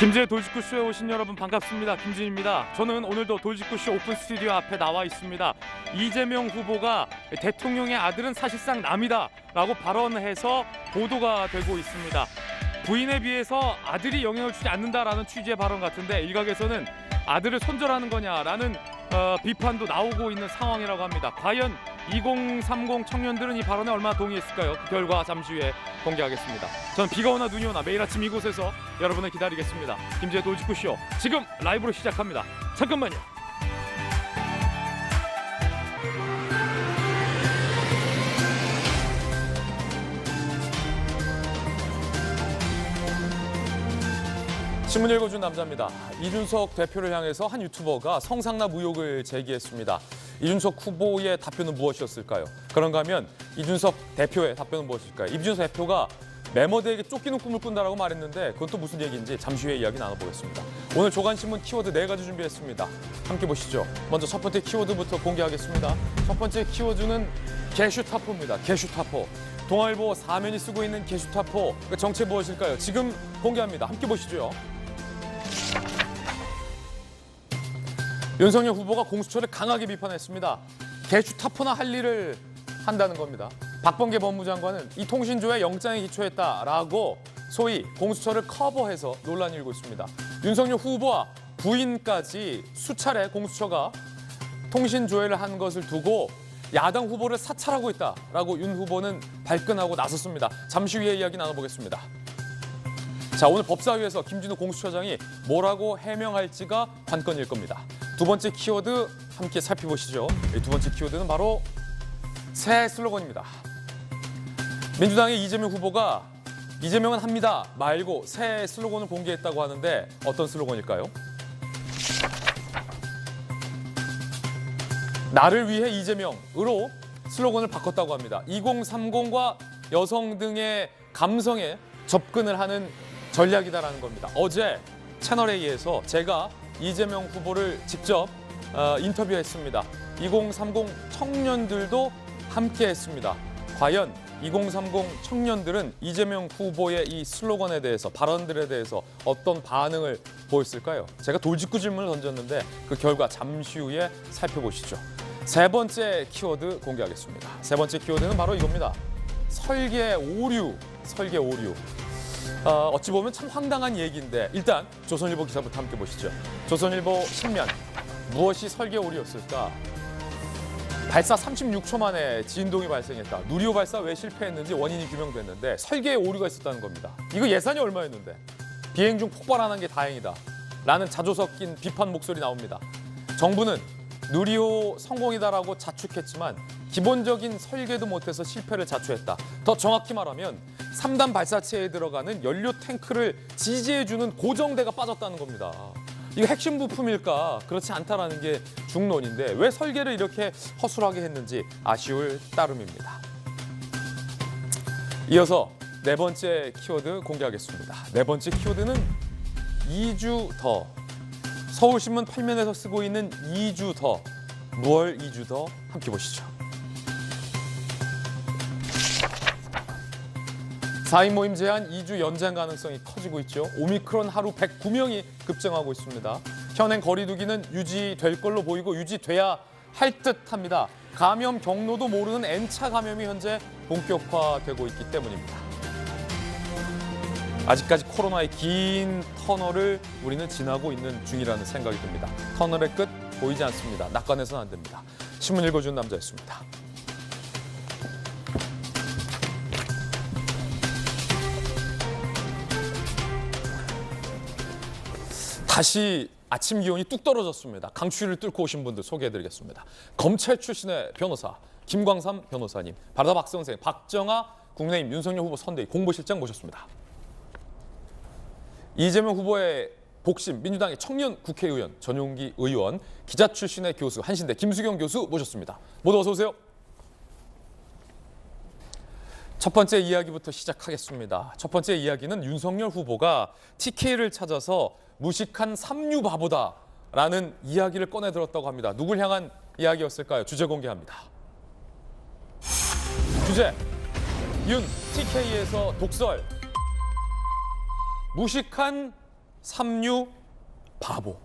김진의 돌직구쇼에 오신 여러분 반갑습니다. 김진입니다. 저는 오늘도 돌직구쇼 오픈 스튜디오 앞에 나와 있습니다. 이재명 후보가 대통령의 아들은 사실상 남이다 라고 발언해서 보도가 되고 있습니다. 부인에 비해서 아들이 영향을 주지 않는다라는 취지의 발언 같은데 일각에서는 아들을 손절하는 거냐라는 비판도 나오고 있는 상황이라고 합니다. 과연 2030 청년들은 이 발언에 얼마나 동의했을까요? 그 결과 잠시 후에 공개하겠습니다. 저는 비가 오나 눈이 오나 매일 아침 이곳에서 여러분을 기다리겠습니다. 김지의 돌직구쇼 지금 라이브로 시작합니다. 잠깐만요. 신문 읽어준 남자입니다. 이준석 대표를 향해서 한 유튜버가 성상납 의혹을 제기했습니다. 이준석 후보의 답변은 무엇이었을까요? 그런가 하면 이준석 대표의 답변은 무엇일까요? 이준석 대표가 매머드에게 쫓기는 꿈을 꾼다라고 말했는데 그건 또 무슨 얘기인지 잠시 후에 이야기 나눠보겠습니다. 오늘 조간신문 키워드 4가지 준비했습니다. 함께 보시죠. 먼저 첫 번째 키워드부터 공개하겠습니다. 첫 번째 키워드는 게슈타포입니다. 게슈타포. 동아일보 사면이 쓰고 있는 게슈타포. 그 정체 무엇일까요? 지금 공개합니다. 함께 보시죠. 윤석열 후보가 공수처를 강하게 비판했습니다. 게슈타포나 할 일을 한다는 겁니다. 박범계 법무장관은 이 통신조회 영장에 기초했다라고 소위 공수처를 커버해서 논란이 일고 있습니다. 윤석열 후보와 부인까지 수차례 공수처가 통신조회를 한 것을 두고 야당 후보를 사찰하고 있다라고 윤 후보는 발끈하고 나섰습니다. 잠시 후에 이야기 나눠보겠습니다. 자, 오늘 법사위에서 김진우 공수처장이 뭐라고 해명할지가 관건일 겁니다. 두 번째 키워드 함께 살펴보시죠. 두 번째 키워드는 바로 새 슬로건입니다. 민주당의 이재명 후보가 이재명은 합니다 말고 새 슬로건을 공개했다고 하는데 어떤 슬로건일까요? 나를 위해 이재명으로 슬로건을 바꿨다고 합니다. 2030과 여성 등의 감성에 접근을 하는 전략이다라는 겁니다. 어제 채널A에서 제가 이재명 후보를 직접 인터뷰했습니다. 2030 청년들도 함께했습니다. 과연 2030 청년들은 이재명 후보의 이 슬로건에 대해서 발언들에 대해서 어떤 반응을 보였을까요? 제가 돌직구 질문을 던졌는데 그 결과 잠시 후에 살펴보시죠. 세 번째 키워드 공개하겠습니다. 세 번째 키워드는 바로 이겁니다. 설계 오류, 설계 오류. 어찌 보면 참 황당한 얘기인데 일단 조선일보 기사부터 함께 보시죠. 조선일보 신면 무엇이 설계 오류였을까? 발사 36초 만에 진동이 발생했다. 누리호 발사 왜 실패했는지 원인이 규명됐는데 설계에 오류가 있었다는 겁니다. 이거 예산이 얼마였는데 비행 중 폭발 안 한 게 다행이다 라는 자조 섞인 비판 목소리 나옵니다. 정부는 누리호 성공이다라고 자축했지만 기본적인 설계도 못해서 실패를 자초했다. 더 정확히 말하면 3단 발사체에 들어가는 연료 탱크를 지지해주는 고정대가 빠졌다는 겁니다. 이거 핵심 부품일까? 그렇지 않다라는 게 중론인데 왜 설계를 이렇게 허술하게 했는지 아쉬울 따름입니다. 이어서 네 번째 키워드 공개하겠습니다. 네 번째 키워드는 2주 더. 서울신문 8면에서 쓰고 있는 2주 더. 무얼 2주 더? 함께 보시죠. 4인 모임 제한 2주 연장 가능성이 커지고 있죠. 오미크론 하루 109명이 급증하고 있습니다. 현행 거리두기는 유지될 걸로 보이고 유지돼야 할 듯합니다. 감염 경로도 모르는 N차 감염이 현재 본격화되고 있기 때문입니다. 아직까지 코로나의 긴 터널을 우리는 지나고 있는 중이라는 생각이 듭니다. 터널의 끝 보이지 않습니다. 낙관해서는 안 됩니다. 신문 읽어준 남자였습니다. 다시 아침 기온이 뚝 떨어졌습니다. 강추위를 뚫고 오신 분들 소개해드리겠습니다. 검찰 출신의 변호사 김광삼 변호사님, 바르다 박 선생, 박정아 국민의힘 윤석열 후보 선대위 공보실장 모셨습니다. 이재명 후보의 복심 민주당의 청년 국회의원 전용기 의원, 기자 출신의 교수 한신대 김수경 교수 모셨습니다. 모두 어서 오세요. 첫 번째 이야기부터 시작하겠습니다. 첫 번째 이야기는 윤석열 후보가 TK를 찾아서 무식한 삼류 바보다라는 이야기를 꺼내 들었다고 합니다. 누굴 향한 이야기였을까요? 주제 공개합니다. 주제, 윤 TK에서 독설. 무식한 삼류 바보.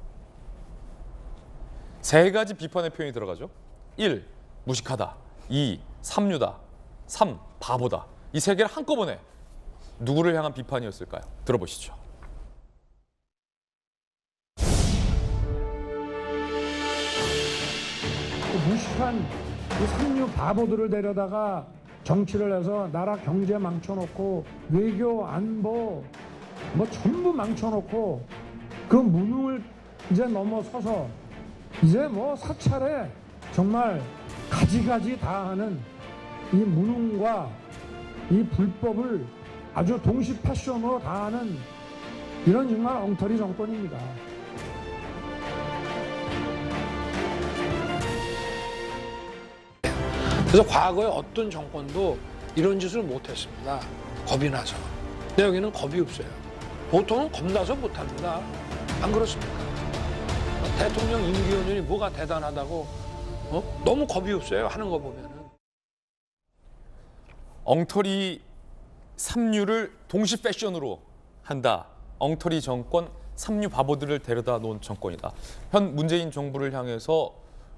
세 가지 비판의 표현이 들어가죠. 1. 무식하다. 2. 삼류다. 3. 바보다. 이 세 개를 한꺼번에 누구를 향한 비판이었을까요? 들어보시죠. 무식한 이 삼류 바보들을 데려다가 정치를 해서 나라 경제 망쳐놓고 외교 안보 뭐 전부 망쳐놓고 그 무능을 이제 넘어서서 이제 뭐 사찰에 정말 가지가지 다 하는 이 무능과 이 불법을 아주 동시 패션으로 다 하는 이런 정말 엉터리 정권입니다. 그래서 과거에 어떤 정권도 이런 짓을 못했습니다. 겁이 나서. 근데 여기는 겁이 없어요. 보통은 겁나서 못합니다. 안 그렇습니까? 대통령 임기연연이 뭐가 대단하다고 너무 겁이 없어요. 하는 거 보면은. 엉터리 삼류를 동시 패션으로 한다. 엉터리 정권, 삼류 바보들을 데려다 놓은 정권이다. 현 문재인 정부를 향해서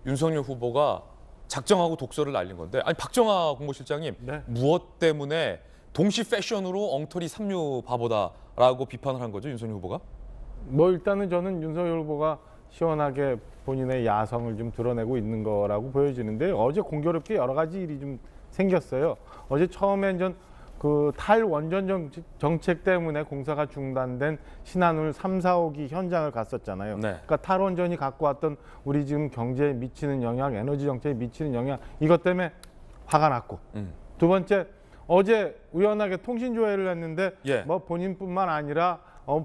윤석열 후보가 작정하고 독서를 날린 건데, 아니 박정하 국무실장님, 네. 무엇 때문에 동시 패션으로 엉터리 삼류 바보다라고 비판을 한 거죠, 윤석열 후보가? 뭐 일단은 저는 윤석열 후보가 시원하게 본인의 야성을 좀 드러내고 있는 거라고 보여지는데, 어제 공교롭게 여러 가지 일이 좀 생겼어요. 어제 처음엔 전 그 탈원전 정책 때문에 공사가 중단된 신한울 3, 4호기 현장을 갔었잖아요. 네. 그러니까 탈원전이 갖고 왔던 우리 지금 경제에 미치는 영향, 에너지 정책에 미치는 영향, 이것 때문에 화가 났고, 두 번째, 어제 우연하게 통신조회를 했는데 예. 뭐 본인뿐만 아니라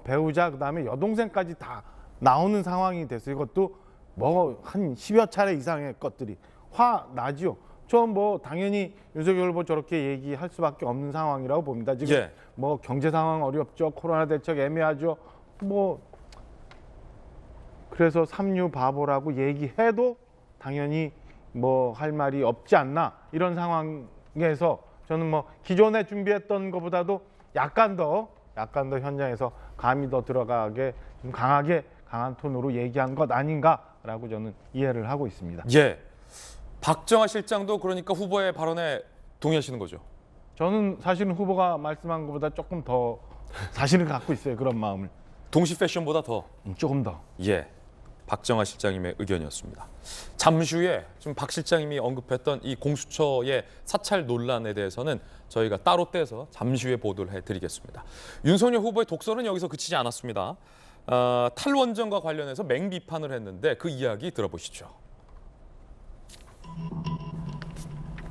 배우자 그다음에 여동생까지 다 나오는 상황이 됐어요. 이것도 뭐 한 10여 차례 이상의 것들이 화 나지요. 저 뭐 당연히 윤석열 후보 저렇게 얘기할 수밖에 없는 상황이라고 봅니다. 지금 예. 뭐 경제 상황 어렵죠. 코로나 대책 애매하죠. 뭐 그래서 삼류 바보라고 얘기해도 당연히 뭐 할 말이 없지 않나, 이런 상황에서 저는 뭐 기존에 준비했던 것보다도 약간 더 현장에서 감이 더 들어가게 좀 강한 톤으로 얘기한 것 아닌가라고 저는 이해를 하고 있습니다. 예. 박정하 실장도 그러니까 후보의 발언에 동의하시는 거죠? 저는 사실은 후보가 말씀한 것보다 조금 더 사실을 갖고 있어요. 그런 마음을. 동시 패션보다 더. 조금 더. 예. 박정하 실장님의 의견이었습니다. 잠시 후에 지금 박 실장님이 언급했던 이 공수처의 사찰 논란에 대해서는 저희가 따로 떼서 잠시 후에 보도를 해드리겠습니다. 윤석열 후보의 독설은 여기서 그치지 않았습니다. 탈원전과 관련해서 맹비판을 했는데 그 이야기 들어보시죠.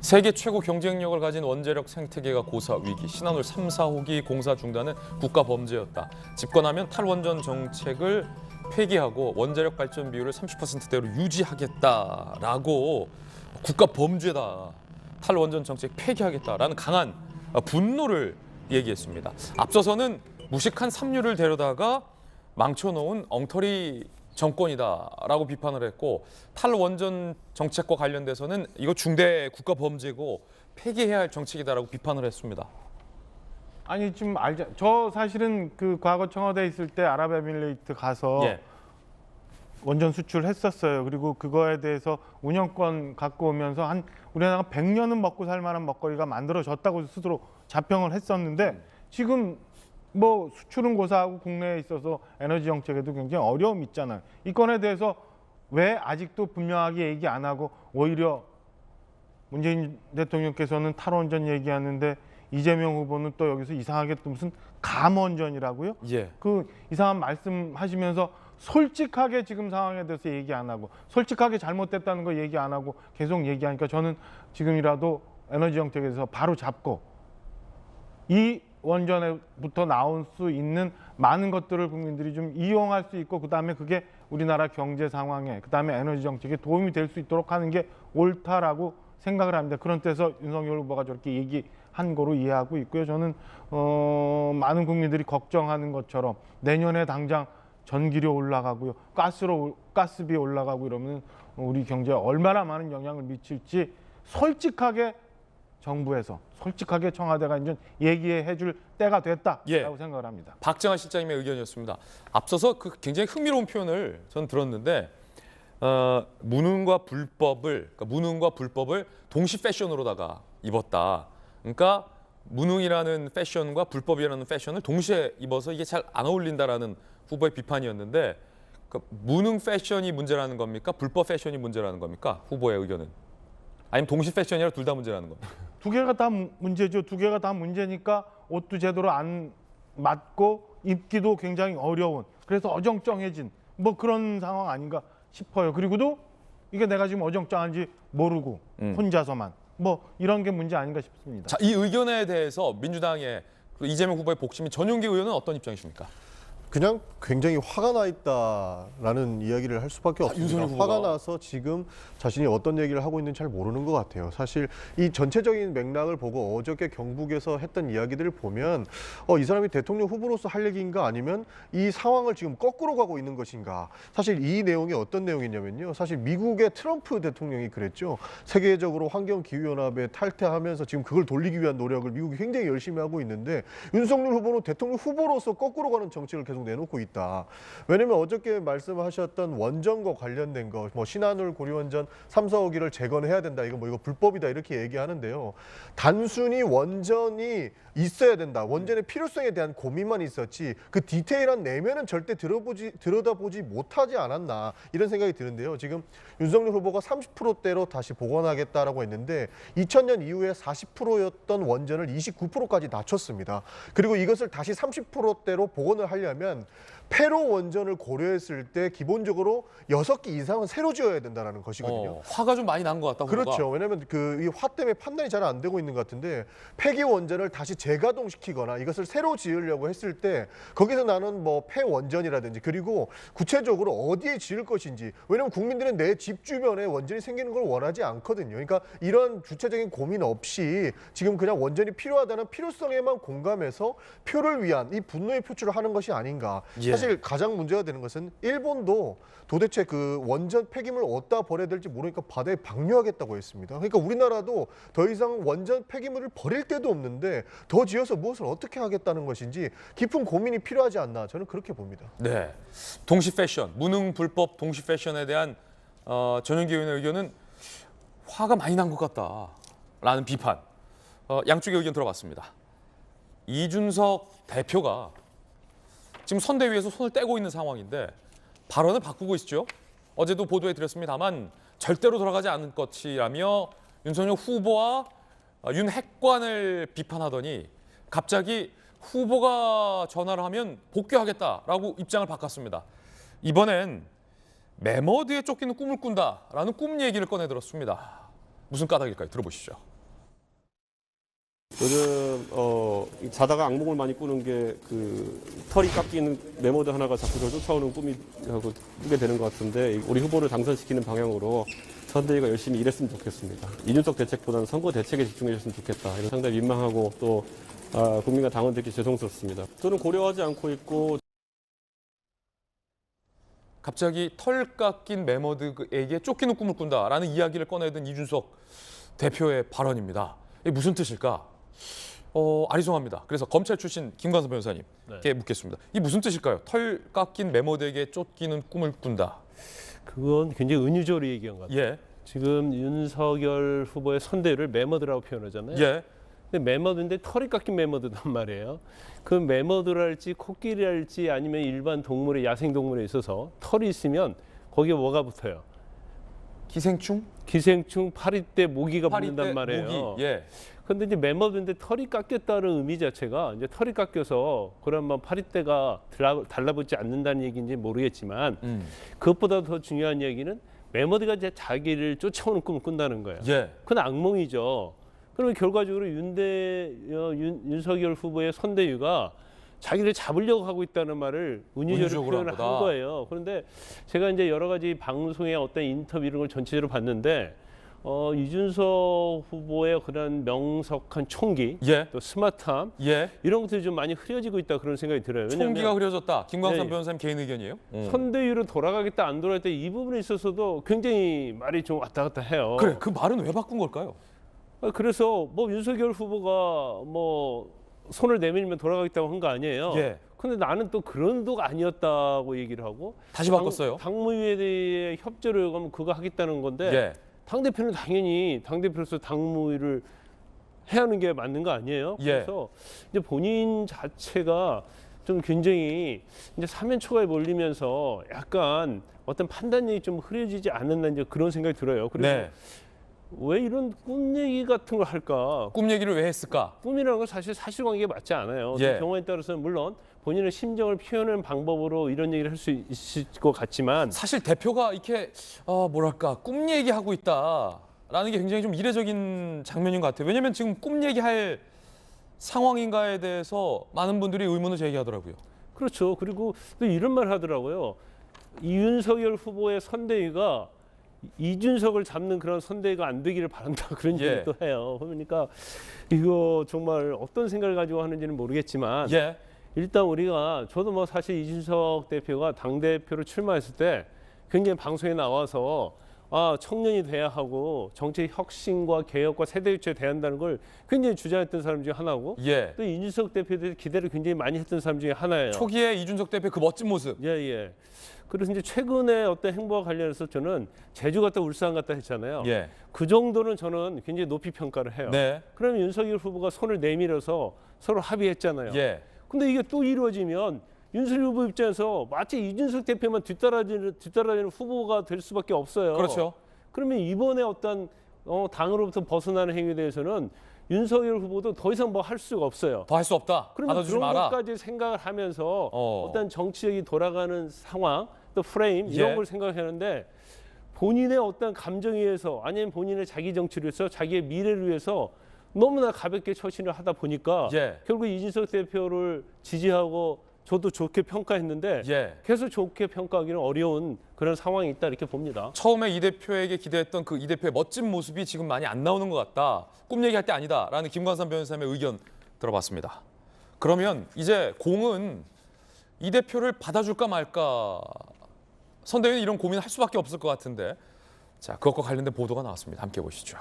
세계 최고 경쟁력을 가진 원자력 생태계가 고사 위기, 신한울 3, 4호기 공사 중단은 국가 범죄였다. 집권하면 탈원전 정책을 폐기하고 원자력 발전 비율을 30%대로 유지하겠다라고 국가 범죄다. 탈원전 정책 폐기하겠다라는 강한 분노를 얘기했습니다. 앞서서는 무식한 삼류를 데려다가 망쳐놓은 엉터리 정권이다라고 비판을 했고, 탈원전 정책과 관련돼서는 이거 중대 국가 범죄고 폐기해야 할 정책이다라고 비판을 했습니다. 아니 지금 저 사실은 그 과거 청와대에 있을 때 아랍에미레이트 가서 예. 원전 수출했었어요. 그리고 그거에 대해서 운영권 갖고 오면서 한 우리나라가 100년은 먹고 살 만한 먹거리가 만들어졌다고 스스로 자평을 했었는데, 지금 뭐 수출은 고사하고 국내에 있어서 에너지 정책에도 굉장히 어려움이 있잖아요. 이 건에 대해서 왜 아직도 분명하게 얘기 안 하고 오히려 문재인 대통령께서는 탈원전 얘기하는데 이재명 후보는 또 여기서 이상하게 또 무슨 감원전이라고요? 예. 그 이상한 말씀하시면서 솔직하게 지금 상황에 대해서 얘기 안 하고, 솔직하게 잘못됐다는 거 얘기 안 하고 계속 얘기하니까 저는 지금이라도 에너지 정책에서 바로 잡고 이 원전에부터 나올 수 있는 많은 것들을 국민들이 좀 이용할 수 있고, 그다음에 그게 우리나라 경제 상황에, 그다음에 에너지 정책에 도움이 될 수 있도록 하는 게 옳다라고 생각을 합니다. 그런 데서 윤석열 후보가 저렇게 얘기한 거로 이해하고 있고요. 저는 많은 국민들이 걱정하는 것처럼 내년에 당장 전기료 올라가고요, 가스비 올라가고 이러면 우리 경제에 얼마나 많은 영향을 미칠지 솔직하게 정부에서 솔직하게 청와대가 이제 얘기해 줄 때가 됐다라고 예. 생각을 합니다. 박정환 실장님의 의견이었습니다. 앞서서 그 굉장히 흥미로운 표현을 전 들었는데 무능과 불법을 동시 패션으로다가 입었다. 그러니까 무능이라는 패션과 불법이라는 패션을 동시에 입어서 이게 잘 안 어울린다라는 후보의 비판이었는데 그 무능 패션이 문제라는 겁니까? 불법 패션이 문제라는 겁니까? 후보의 의견은. 아니면 동시 패션이 아니라 둘 다 문제라는 겁니까? 두 개가 다 문제죠. 두 개가 다 문제니까 옷도 제대로 안 맞고 입기도 굉장히 어려운, 그래서 어정쩡해진 뭐 그런 상황 아닌가 싶어요. 그리고도 이게 내가 지금 어정쩡한지 모르고 혼자서만 뭐 이런 게 문제 아닌가 싶습니다. 자, 이 의견에 대해서 민주당의 이재명 후보의 복심인 전용기 의원은 어떤 입장이십니까? 그냥 굉장히 화가 나 있다라는 이야기를 할 수밖에 없습니다. 윤석열 후보가? 화가 나서 지금 자신이 어떤 얘기를 하고 있는지 잘 모르는 것 같아요. 사실 이 전체적인 맥락을 보고 어저께 경북에서 했던 이야기들을 보면 이 사람이 대통령 후보로서 할 얘기인가 아니면 이 상황을 지금 거꾸로 가고 있는 것인가. 사실 이 내용이 어떤 내용이냐면요. 사실 미국의 트럼프 대통령이 그랬죠. 세계적으로 환경기후연합에 탈퇴하면서 지금 그걸 돌리기 위한 노력을 미국이 굉장히 열심히 하고 있는데 윤석열 후보는 대통령 후보로서 거꾸로 가는 정책을 계속 내놓고 있다. 왜냐하면 어저께 말씀하셨던 원전과 관련된 거, 뭐 신한울 고리원전 3, 4호기를 재건해야 된다. 이거 불법이다 이렇게 얘기하는데요. 단순히 원전이 있어야 된다. 원전의 필요성에 대한 고민만 있었지 그 디테일한 내면은 절대 들여다보지 못하지 않았나 이런 생각이 드는데요. 지금 윤석열 후보가 30%대로 다시 복원하겠다라고 했는데 2000년 이후에 40%였던 원전을 29%까지 낮췄습니다. 그리고 이것을 다시 30%대로 복원을 하려면 폐로 원전을 고려했을 때 기본적으로 6개 이상은 새로 지어야 된다는 것이거든요. 화가 좀 많이 난 것 같다. 후보가. 그렇죠. 왜냐하면 이 화 때문에 판단이 잘 안 되고 있는 것 같은데 폐기 원전을 다시 재가동시키거나 이것을 새로 지으려고 했을 때 거기서 나는 뭐 폐원전이라든지 그리고 구체적으로 어디에 지을 것인지 왜냐하면 국민들은 내 집 주변에 원전이 생기는 걸 원하지 않거든요. 그러니까 이런 주체적인 고민 없이 지금 그냥 원전이 필요하다는 필요성에만 공감해서 표를 위한 이 분노의 표출을 하는 것이 아닌가. 예. 사실 가장 문제가 되는 것은 일본도 도대체 그 원전 폐기물 어디다 버려야 될지 모르니까 바다에 방류하겠다고 했습니다. 그러니까 우리나라도 더 이상 원전 폐기물을 버릴 데도 없는데 더 지어서 무엇을 어떻게 하겠다는 것인지 깊은 고민이 필요하지 않나 저는 그렇게 봅니다. 네, 동시 패션, 무능 불법 동시 패션에 대한 전용기 의원의 의견은 화가 많이 난 것 같다라는 비판. 양쪽의 의견 들어봤습니다. 이준석 대표가 지금 선대위에서 손을 떼고 있는 상황인데 발언을 바꾸고 있죠. 어제도 보도해 드렸습니다만 절대로 돌아가지 않을 것이라며 윤석열 후보와 윤 핵관을 비판하더니 갑자기 후보가 전화를 하면 복귀하겠다라고 입장을 바꿨습니다. 이번엔 매머드에 쫓기는 꿈을 꾼다라는 꿈 얘기를 꺼내들었습니다. 무슨 까닭일까요? 들어보시죠. 요즘 자다가 악몽을 많이 꾸는 게 그 털이 깎이는 메모드 하나가 자꾸 저를 쫓아오는 꾸게 되는 것 같은데 우리 후보를 당선시키는 방향으로 선대위가 열심히 일했으면 좋겠습니다. 이준석 대책보다는 선거 대책에 집중해 줬으면 좋겠다. 이런 상당히 민망하고 또 국민과 당원들께 죄송스럽습니다. 저는 고려하지 않고 있고 갑자기 털 깎인 매머드에게 쫓기는 꿈을 꾼다라는 이야기를 꺼내든 이준석 대표의 발언입니다. 이게 무슨 뜻일까? 아리송합니다. 그래서 검찰 출신 김관섭 변호사님께 묻겠습니다. 이 무슨 뜻일까요? 털 깎인 매머드에게 쫓기는 꿈을 꾼다. 그건 굉장히 은유적으로 얘기한 것 같아요. 예, 지금 윤석열 후보의 선대위를 매머드라고 표현하잖아요. 예. 근데 매머드인데 털이 깎인 매머드단 말이에요. 그 매머드랄지 코끼리랄지 아니면 일반 동물의 야생동물에 있어서 털이 있으면 거기에 뭐가 붙어요? 기생충? 기생충, 파리떼, 모기가 파리떼, 붙는단 말이에요. 모기. 예. 근데 이제 매머드인데 털이 깎였다는 의미 자체가 이제 털이 깎여서 그러면 파리떼가 달라붙지 않는다는 얘기인지 모르겠지만 그것보다 더 중요한 얘기는 매머드가 이제 자기를 쫓아오는 꿈을 꾼다는 거예요. 예. 그건 악몽이죠. 그러면 결과적으로 윤석열 후보의 선대위가 자기를 잡으려고 하고 있다는 말을 은유적으로 은유적으로 표현을 한 한 거다. 거예요. 그런데 제가 이제 여러 가지 방송의 어떤 인터뷰 이런 걸 전체적으로 봤는데 이준석 후보의 그런 명석한 총기, 예. 또 스마트함 예. 이런 것들이 좀 많이 흐려지고 있다 그런 생각이 들어요. 총기가 흐려졌다. 김광삼 네. 변호사님 개인 의견이에요? 선대위로 돌아가겠다 안 돌아가겠다 이 부분에 있어서도 굉장히 말이 좀 왔다 갔다 해요. 그래, 그 말은 왜 바꾼 걸까요? 그래서 뭐 윤석열 후보가 뭐 손을 내밀면 돌아가겠다고 한 거 아니에요. 예. 근데 나는 또 그런 의도가 아니었다고 얘기를 하고 다시 바꿨어요. 당무위에 협조를 요구하면 그거 하겠다는 건데 예. 당대표는 당연히 당대표로서 당무위를 해야 하는 게 맞는 거 아니에요? 예. 그래서 이제 본인 자체가 좀 굉장히 이제 사면 초과에 몰리면서 약간 어떤 판단력이 좀 흐려지지 않았나 이제 그런 생각이 들어요. 그래서 네. 왜 이런 꿈 얘기 같은 걸 할까? 꿈 얘기를 왜 했을까? 꿈이라는 건 사실 사실관계에 맞지 않아요. 예. 경우에 따라서는 물론 본인의 심정을 표현하는 방법으로 이런 얘기를 할 수 있을 것 같지만 사실 대표가 이렇게 뭐랄까 꿈 얘기하고 있다라는 게 굉장히 좀 이례적인 장면인 것 같아요. 왜냐하면 지금 꿈 얘기할 상황인가에 대해서 많은 분들이 의문을 제기하더라고요. 그렇죠. 그리고 또 이런 말 하더라고요. 이윤석열 후보의 선대위가 이준석을 잡는 그런 선대위가 안 되기를 바란다 그런 예. 얘기도 해요. 그러니까 이거 정말 어떤 생각을 가지고 하는지는 모르겠지만 예. 일단 우리가 저도 뭐 사실 이준석 대표가 당대표로 출마했을 때 굉장히 방송에 나와서 청년이 돼야 하고 정치 혁신과 개혁과 세대 교체에 대야 한다는 걸 굉장히 주장했던 사람 중에 하나고 예. 또 이준석 대표에 대해서 기대를 굉장히 많이 했던 사람 중에 하나예요. 초기에 이준석 대표 그 멋진 모습. 예. 그래서 이제 최근에 어떤 행보와 관련해서 저는 제주 갔다 울산 갔다 했잖아요. 예. 그 정도는 저는 굉장히 높이 평가를 해요. 네. 그러면 윤석열 후보가 손을 내밀어서 서로 합의했잖아요. 예. 근데 이게 또 이루어지면 윤석열 후보 입장에서 마치 이준석 대표만 뒤따라지는 후보가 될 수밖에 없어요. 그렇죠. 그러면 이번에 어떤 당으로부터 벗어나는 행위에 대해서는 윤석열 후보도 더 이상 뭐 할 수가 없어요. 더 할 수 없다. 그러면 받아주지 그런 마라. 것까지 생각을 하면서 어. 어떤 정치력이 돌아가는 상황, 또 프레임 이런 예. 걸 생각하는데 본인의 어떤 감정에 의해서 아니면 본인의 자기 정치를 위해서 자기의 미래를 위해서 너무나 가볍게 처신을 하다 보니까 예. 결국 이준석 대표를 지지하고 저도 좋게 평가했는데 예. 계속 좋게 평가하기는 어려운 그런 상황이 있다 이렇게 봅니다. 처음에 이 대표에게 기대했던 그 이 대표의 멋진 모습이 지금 많이 안 나오는 것 같다. 꿈 얘기할 때 아니다라는 김광삼 변호사님의 의견 들어봤습니다. 그러면 이제 공은 이 대표를 받아줄까 말까 선대위는 이런 고민을 할 수밖에 없을 것 같은데 자 그것과 관련된 보도가 나왔습니다. 함께 보시죠.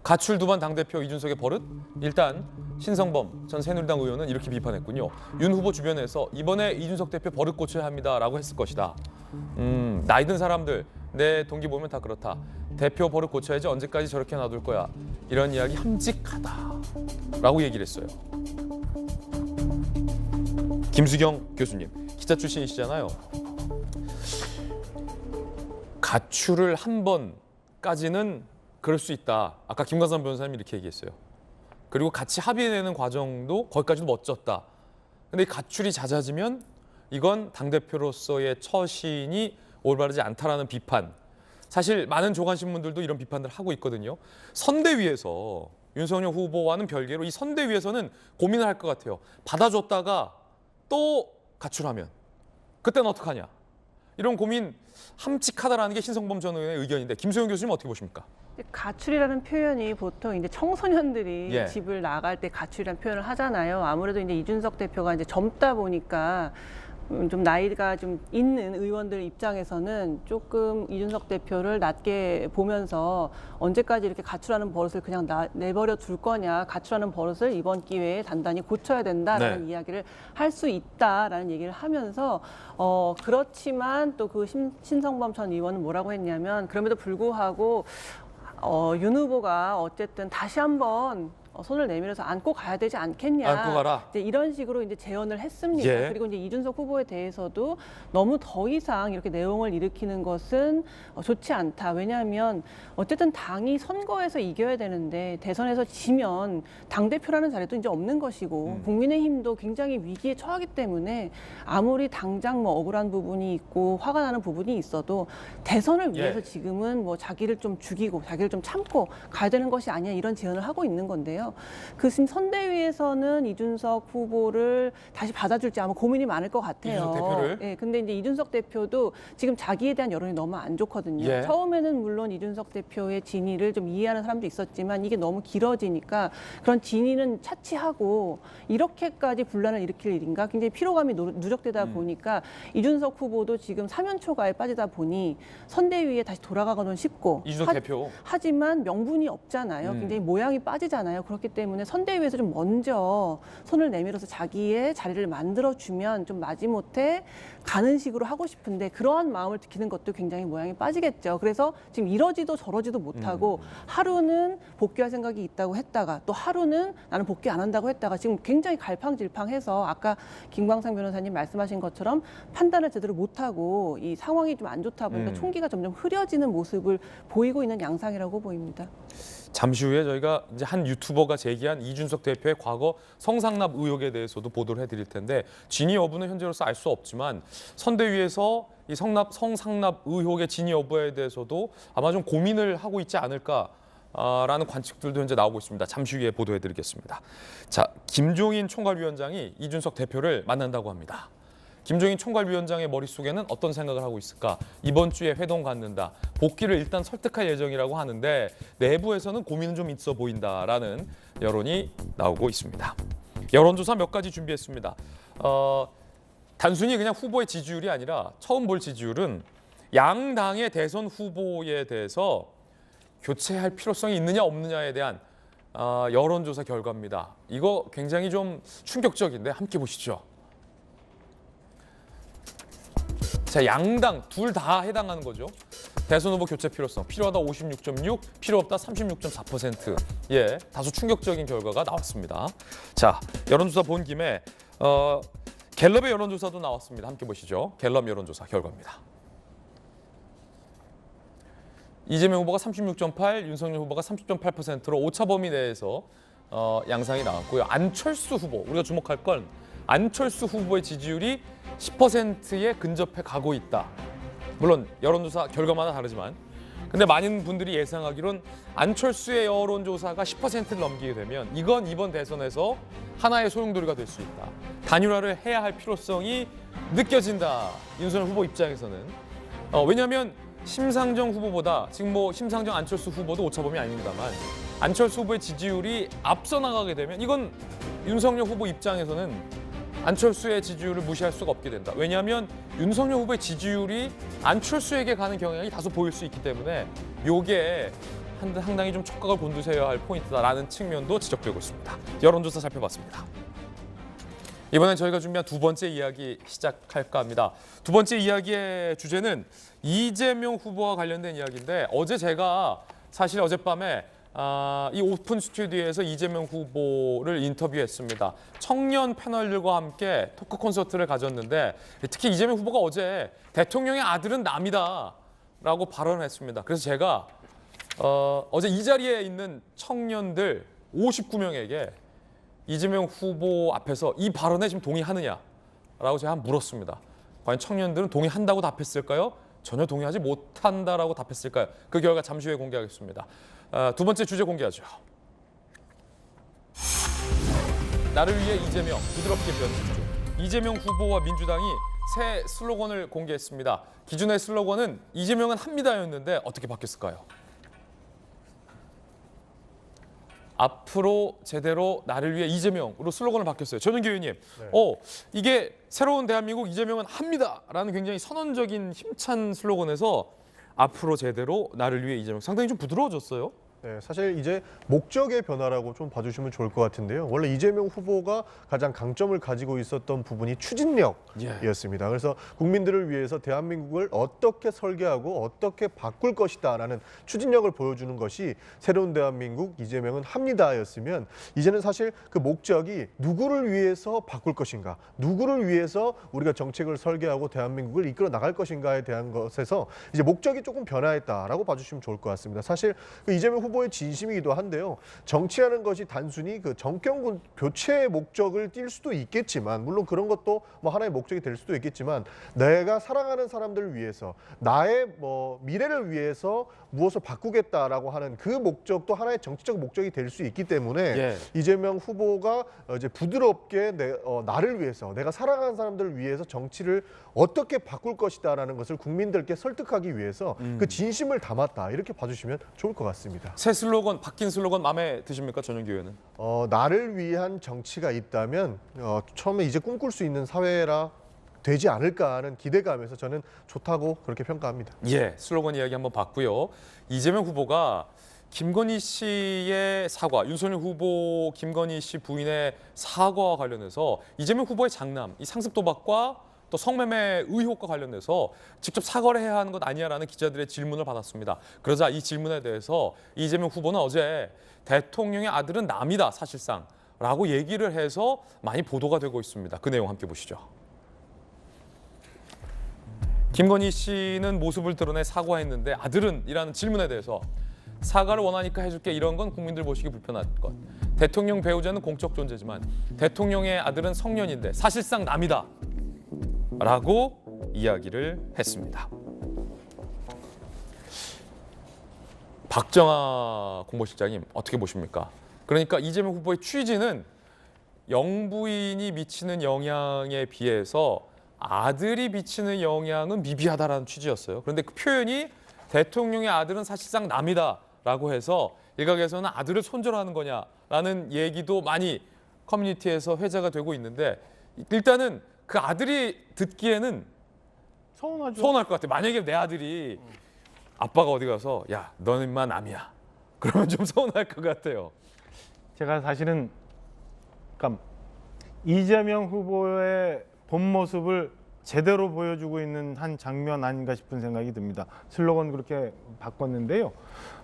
가출 두반 당대표 이준석의 버릇? 일단 신성범 전 새누리당 의원은 이렇게 비판했군요. 윤 후보 주변에서 이번에 이준석 대표 버릇 고쳐야 합니다라고 했을 것이다. 나이 든 사람들 내 동기 보면 다 그렇다. 대표 버릇 고쳐야지 언제까지 저렇게 놔둘 거야. 이런 이야기 함직하다라고 얘기를 했어요. 김수경 교수님 기자 출신이시잖아요. 가출을 한 번까지는 그럴 수 있다. 아까 김광삼 변호사님이 이렇게 얘기했어요. 그리고 같이 합의해내는 과정도 거기까지도 멋졌다. 근데 이 가출이 잦아지면 이건 당대표로서의 처신이 올바르지 않다라는 비판. 사실 많은 조간신문들도 이런 비판을 하고 있거든요. 선대위에서 윤석열 후보와는 별개로 이 선대위에서는 고민을 할 것 같아요. 받아줬다가 또 가출하면 그때는 어떡하냐. 이런 고민 함직하다라는 게 신성범 전 의원의 의견인데 김소영 교수님 어떻게 보십니까? 가출이라는 표현이 보통 이제 청소년들이 예. 집을 나갈 때 가출이라는 표현을 하잖아요. 아무래도 이제 이준석 대표가 이제 젊다 보니까 좀 나이가 좀 있는 의원들 입장에서는 조금 이준석 대표를 낮게 보면서 언제까지 이렇게 가출하는 버릇을 그냥 내버려 둘 거냐, 가출하는 버릇을 이번 기회에 단단히 고쳐야 된다라는 네. 이야기를 할 수 있다라는 얘기를 하면서 그렇지만 또 그 신성범 전 의원은 뭐라고 했냐면 그럼에도 불구하고 윤 후보가 어쨌든 다시 한번 손을 내밀어서 안고 가야 되지 않겠냐. 안고 가라. 이제 이런 식으로 이제 제언을 했습니다. 예. 그리고 이제 이준석 후보에 대해서도 너무 더 이상 이렇게 내용을 일으키는 것은 좋지 않다. 왜냐하면 어쨌든 당이 선거에서 이겨야 되는데 대선에서 지면 당대표라는 자리도 이제 없는 것이고 국민의힘도 굉장히 위기에 처하기 때문에 아무리 당장 뭐 억울한 부분이 있고 화가 나는 부분이 있어도 대선을 위해서 예. 지금은 뭐 자기를 좀 죽이고 자기를 좀 참고 가야 되는 것이 아니냐 이런 제언을 하고 있는 건데요. 있잖아요. 그 지금 선대위에서는 이준석 후보를 다시 받아줄지 아마 고민이 많을 것 같아요. 이준석 대표를? 예, 근데 이제 이준석 대표도 지금 자기에 대한 여론이 너무 안 좋거든요. 예. 처음에는 물론 이준석 대표의 진위를 좀 이해하는 사람도 있었지만 이게 너무 길어지니까 그런 진위는 차치하고 이렇게까지 분란을 일으킬 일인가 굉장히 피로감이 누적되다 보니까 이준석 후보도 지금 사면 초과에 빠지다 보니 선대위에 다시 돌아가고는 쉽고 이준석 대표. 하지만 명분이 없잖아요. 굉장히 모양이 빠지잖아요. 그렇기 때문에 선대위에서 좀 먼저 손을 내밀어서 자기의 자리를 만들어주면 좀 마지못해 가는 식으로 하고 싶은데 그러한 마음을 지키는 것도 굉장히 모양이 빠지겠죠. 그래서 지금 이러지도 저러지도 못하고 하루는 복귀할 생각이 있다고 했다가 또 하루는 나는 복귀 안 한다고 했다가 지금 굉장히 갈팡질팡해서 아까 김광상 변호사님 말씀하신 것처럼 판단을 제대로 못하고 이 상황이 좀 안 좋다 보니까 총기가 점점 흐려지는 모습을 보이고 있는 양상이라고 보입니다. 잠시 후에 저희가 이제 한 유튜버가 제기한 이준석 대표의 과거 성상납 의혹에 대해서도 보도를 해드릴 텐데 진위 여부는 현재로서 알 수 없지만 선대위에서 이 성상납 의혹의 진위 여부에 대해서도 아마 좀 고민을 하고 있지 않을까라는 관측들도 현재 나오고 있습니다. 잠시 후에 보도해드리겠습니다. 자, 김종인 총괄위원장이 이준석 대표를 만난다고 합니다. 김종인 총괄위원장의 머릿속에는 어떤 생각을 하고 있을까? 이번 주에 회동 갖는다. 복귀를 일단 설득할 예정이라고 하는데 내부에서는 고민은 좀 있어 보인다라는 여론이 나오고 있습니다. 여론조사 몇 가지 준비했습니다. 단순히 그냥 후보의 지지율이 아니라 처음 볼 지지율은 양당의 대선 후보에 대해서 교체할 필요성이 있느냐 없느냐에 대한 여론조사 결과입니다. 이거 굉장히 좀 충격적인데 함께 보시죠. 자, 양당 둘 다 해당하는 거죠. 대선 후보 교체 필요성 필요하다 56.6, 필요 없다 36.4%. 예, 다소 충격적인 결과가 나왔습니다. 자, 여론조사 본 김에 갤럽의 여론조사도 나왔습니다. 함께 보시죠. 갤럽 여론조사 결과입니다. 이재명 후보가 36.8, 윤석열 후보가 30.8%로 오차 범위 내에서 양상이 나왔고요. 안철수 후보, 우리가 주목할 건 안철수 후보의 지지율이 10%에 근접해 가고 있다. 물론 여론조사 결과마다 다르지만 근데 많은 분들이 예상하기론 안철수의 여론조사가 10%를 넘기게 되면 이건 이번 대선에서 하나의 소용돌이가 될 수 있다. 단일화를 해야 할 필요성이 느껴진다. 윤석열 후보 입장에서는. 왜냐하면 심상정 후보보다 지금 뭐 심상정 안철수 후보도 오차범위 아닙니다만 안철수 후보의 지지율이 앞서 나가게 되면 이건 윤석열 후보 입장에서는 안철수의 지지율을 무시할 수가 없게 된다. 왜냐하면 윤석열 후보의 지지율이 안철수에게 가는 경향이 다소 보일 수 있기 때문에 이게 상당히 좀 촉각을 곤두세워야 할 포인트다라는 측면도 지적되고 있습니다. 여론조사 살펴봤습니다. 이번엔 저희가 준비한 두 번째 이야기 시작할까 합니다. 두 번째 이야기의 주제는 이재명 후보와 관련된 이야기인데 어제 제가 사실 어젯밤에 이 오픈 스튜디오에서 이재명 후보를 인터뷰했습니다. 청년 패널들과 함께 토크 콘서트를 가졌는데 특히 이재명 후보가 어제 대통령의 아들은 남이다 라고 발언했습니다. 그래서 제가 어제 이 자리에 있는 청년들 59명에게 이재명 후보 앞에서 이 발언에 지금 동의하느냐라고 제가 물었습니다. 과연 청년들은 동의한다고 답했을까요? 전혀 동의하지 못한다라고 답했을까요? 그 결과 잠시 후에 공개하겠습니다. 두 번째 주제 공개하죠. 나를 위해 이재명, 부드럽게 변신 중. 이재명 후보와 민주당이 새 슬로건을 공개했습니다. 기존의 슬로건은 이재명은 합니다였는데 어떻게 바뀌었을까요? 앞으로 제대로 나를 위해 이재명으로 슬로건을 바뀌었어요. 전은기 의원님, 이게 새로운 대한민국 이재명은 합니다라는 굉장히 선언적인 힘찬 슬로건에서 앞으로 제대로 나를 위해 이재명 상당히 좀 부드러워졌어요. 네, 사실 이제 목적의 변화라고 좀 봐주시면 좋을 것 같은데요. 원래 이재명 후보가 가장 강점을 가지고 있었던 부분이 추진력이었습니다. 그래서 국민들을 위해서 대한민국을 어떻게 설계하고 어떻게 바꿀 것이다라는 추진력을 보여주는 것이 새로운 대한민국 이재명은 합니다였으면 이제는 사실 그 목적이 누구를 위해서 바꿀 것인가, 누구를 위해서 우리가 정책을 설계하고 대한민국을 이끌어 나갈 것인가에 대한 것에서 이제 목적이 조금 변화했다라고 봐주시면 좋을 것 같습니다. 사실 그 이재명 후보의 진심이기도 한데요. 정치하는 것이 단순히 그 정권 교체의 목적을 띌 수도 있겠지만, 물론 그런 것도 뭐 하나의 목적이 될 수도 있겠지만, 내가 사랑하는 사람들을 위해서, 나의 뭐 미래를 위해서 무엇을 바꾸겠다라고 하는 그 목적도 하나의 정치적 목적이 될 수 있기 때문에 예. 이재명 후보가 이제 부드럽게 나를 위해서, 내가 사랑하는 사람들을 위해서 정치를 어떻게 바꿀 것이다라는 것을 국민들께 설득하기 위해서 그 진심을 담았다, 이렇게 봐주시면 좋을 것 같습니다. 새 슬로건, 바뀐 슬로건 마음에 드십니까, 전용기 의원은? 나를 위한 정치가 있다면 처음에 이제 꿈꿀 수 있는 사회라 되지 않을까 하는 기대감에서 저는 좋다고 그렇게 평가합니다. 예, 슬로건 이야기 한번 봤고요. 이재명 후보가 김건희 씨의 사과, 윤석열 후보 김건희 씨 부인의 사과와 관련해서 이재명 후보의 장남, 이 상습 도박과 또 성매매 의혹과 관련해서 직접 사과를 해야 하는 것 아니냐라는 기자들의 질문을 받았습니다. 그러자 이 질문에 대해서 이재명 후보는 어제 대통령의 아들은 남이다, 사실상 라고 얘기를 해서 많이 보도가 되고 있습니다. 그 내용 함께 보시죠. 김건희 씨는 모습을 드러내 사과했는데 아들은? 이라는 질문에 대해서 사과를 원하니까 해줄게, 이런 건 국민들 보시기 불편한 것. 대통령 배우자는 공적 존재지만 대통령의 아들은 성년인데 사실상 남이다 라고 이야기를 했습니다. 박정아 공보실장님, 어떻게 보십니까? 그러니까 이재명 후보의 취지는 영부인이 미치는 영향에 비해서 아들이 미치는 영향은 미비하다라는 취지였어요. 그런데 그 표현이 대통령의 아들은 사실상 남이다라고 해서 일각에서는 아들을 손절하는 거냐라는 얘기도 많이 커뮤니티에서 회자가 되고 있는데, 일단은 그 아들이 듣기에는 서운하죠. 서운할 것 같아요. 만약에 내 아들이 아빠가 어디 가서 야, 너는 인마 남이야, 그러면 좀 서운할 것 같아요. 제가 사실은 그러니까 이재명 후보의 본 모습을 제대로 보여주고 있는 한 장면 아닌가 싶은 생각이 듭니다. 슬로건 그렇게 바꿨는데요.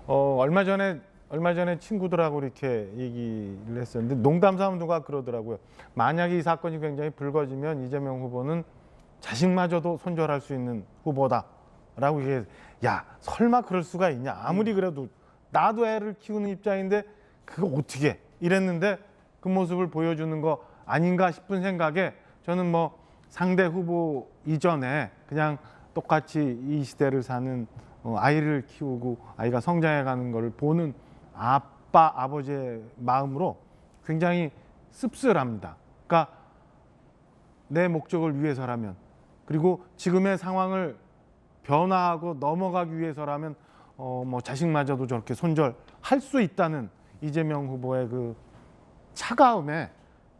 얼마 전에 친구들하고 이렇게 얘기를 했었는데, 농담삼아 누가 그러더라고요. 만약에 이 사건이 굉장히 불거지면 이재명 후보는 자식마저도 손절할 수 있는 후보다라고 얘기해서, 야, 설마 그럴 수가 있냐? 아무리 그래도 나도 애를 키우는 입장인데 그거 어떻게 이랬는데 그 모습을 보여주는 거 아닌가 싶은 생각에, 저는 뭐 상대 후보 이전에 그냥 똑같이 이 시대를 사는 아이를 키우고 아이가 성장해가는 걸 보는 아빠, 아버지의 마음으로 굉장히 씁쓸합니다. 그러니까 내 목적을 위해서라면, 그리고 지금의 상황을 변화하고 넘어가기 위해서라면 뭐 자식마저도 저렇게 손절할 수 있다는 이재명 후보의 그 차가움에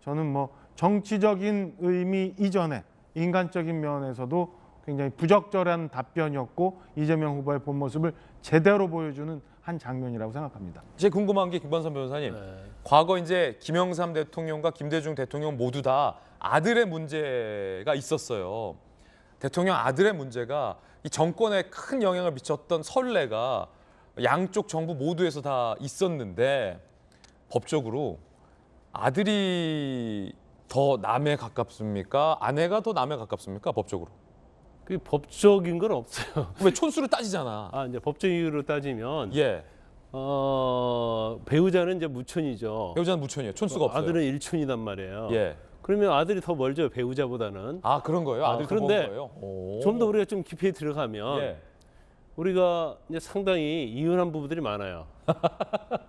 저는 뭐 정치적인 의미 이전에 인간적인 면에서도 굉장히 부적절한 답변이었고, 이재명 후보의 본 모습을 제대로 보여주는 한 장면이라고 생각합니다. 제 궁금한 게, 김관선 변호사님, 과거 이제 김영삼 대통령과 김대중 대통령 모두 다 아들의 문제가 있었어요. 대통령 아들의 문제가 이 정권에 큰 영향을 미쳤던 선례가 양쪽 정부 모두에서 다 있었는데, 법적으로 아들이 더 남에 가깝습니까? 아내가 더 남에 가깝습니까? 법적으로? 그 법적인 건 없어요. 왜 촌수를 따지잖아. 이제 법적 이유로 따지면 예. 배우자는 이제 무촌이죠. 배우자는 무촌이에요. 촌수가 없어요. 아들은 일촌이단 말이에요. 예. 그러면 아들이 더 멀죠, 배우자보다는. 아, 그런 거예요? 아들이 더 그런데 먹은 거예요? 오. 좀 더 우리가 좀 깊이 들어가면 예. 우리가 이제 상당히 이혼한 부부들이 많아요.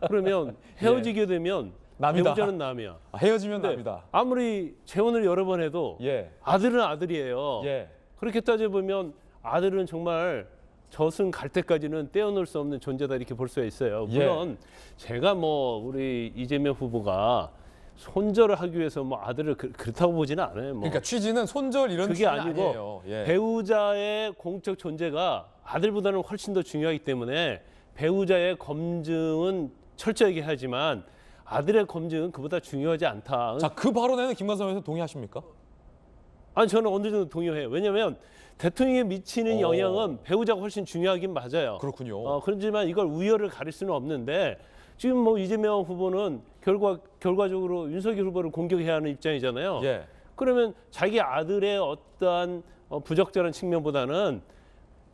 그러면 헤어지게 되면 남이다. 배우자는 남이야. 헤어지면 근데 남이다. 아무리 재혼을 여러 번 해도 예. 아들은 아들이에요. 예. 그렇게 따져보면 아들은 정말 저승 갈 때까지는 떼어놓을 수 없는 존재다, 이렇게 볼 수가 있어요. 물론 제가 뭐 우리 이재명 후보가 손절을 하기 위해서 뭐 아들을 그렇다고 보지는 않아요. 뭐. 그러니까 취지는 손절 이런 그게 취지는 아니고 아니에요. 예. 배우자의 공적 존재가 아들보다는 훨씬 더 중요하기 때문에 배우자의 검증은 철저하게 하지만 아들의 검증은 그보다 중요하지 않다. 자, 그 발언에는 김관선 의원님 동의하십니까? 아니, 저는 어느 정도 동의해요. 왜냐하면 대통령에 미치는 영향은 배우자가 훨씬 중요하긴 맞아요. 그렇군요. 그렇지만 이걸 우열을 가릴 수는 없는데, 지금 뭐 이재명 후보는 결과적으로 윤석열 후보를 공격해야 하는 입장이잖아요. 예. 그러면 자기 아들의 어떠한 부적절한 측면보다는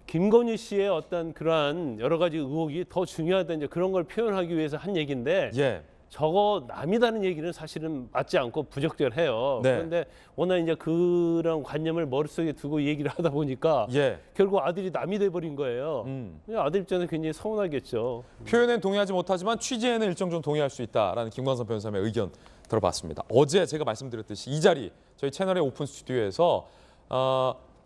김건희 씨의 어떤 그러한 여러 가지 의혹이 더 중요하다 이제 그런 걸 표현하기 위해서 한 얘기인데 예. 저거 남이라는 얘기는 사실은 맞지 않고 부적절해요. 네. 그런데 워낙 이제 그런 관념을 머릿속에 두고 얘기를 하다 보니까 예. 결국 아들이 남이 돼버린 거예요. 아들 입장에서 굉장히 서운하겠죠. 표현엔 동의하지 못하지만 취재에는 일정 정도 동의할 수 있다라는 김광선 변호사의 의견 들어봤습니다. 어제 제가 말씀드렸듯이 이 자리 저희 채널의 오픈 스튜디오에서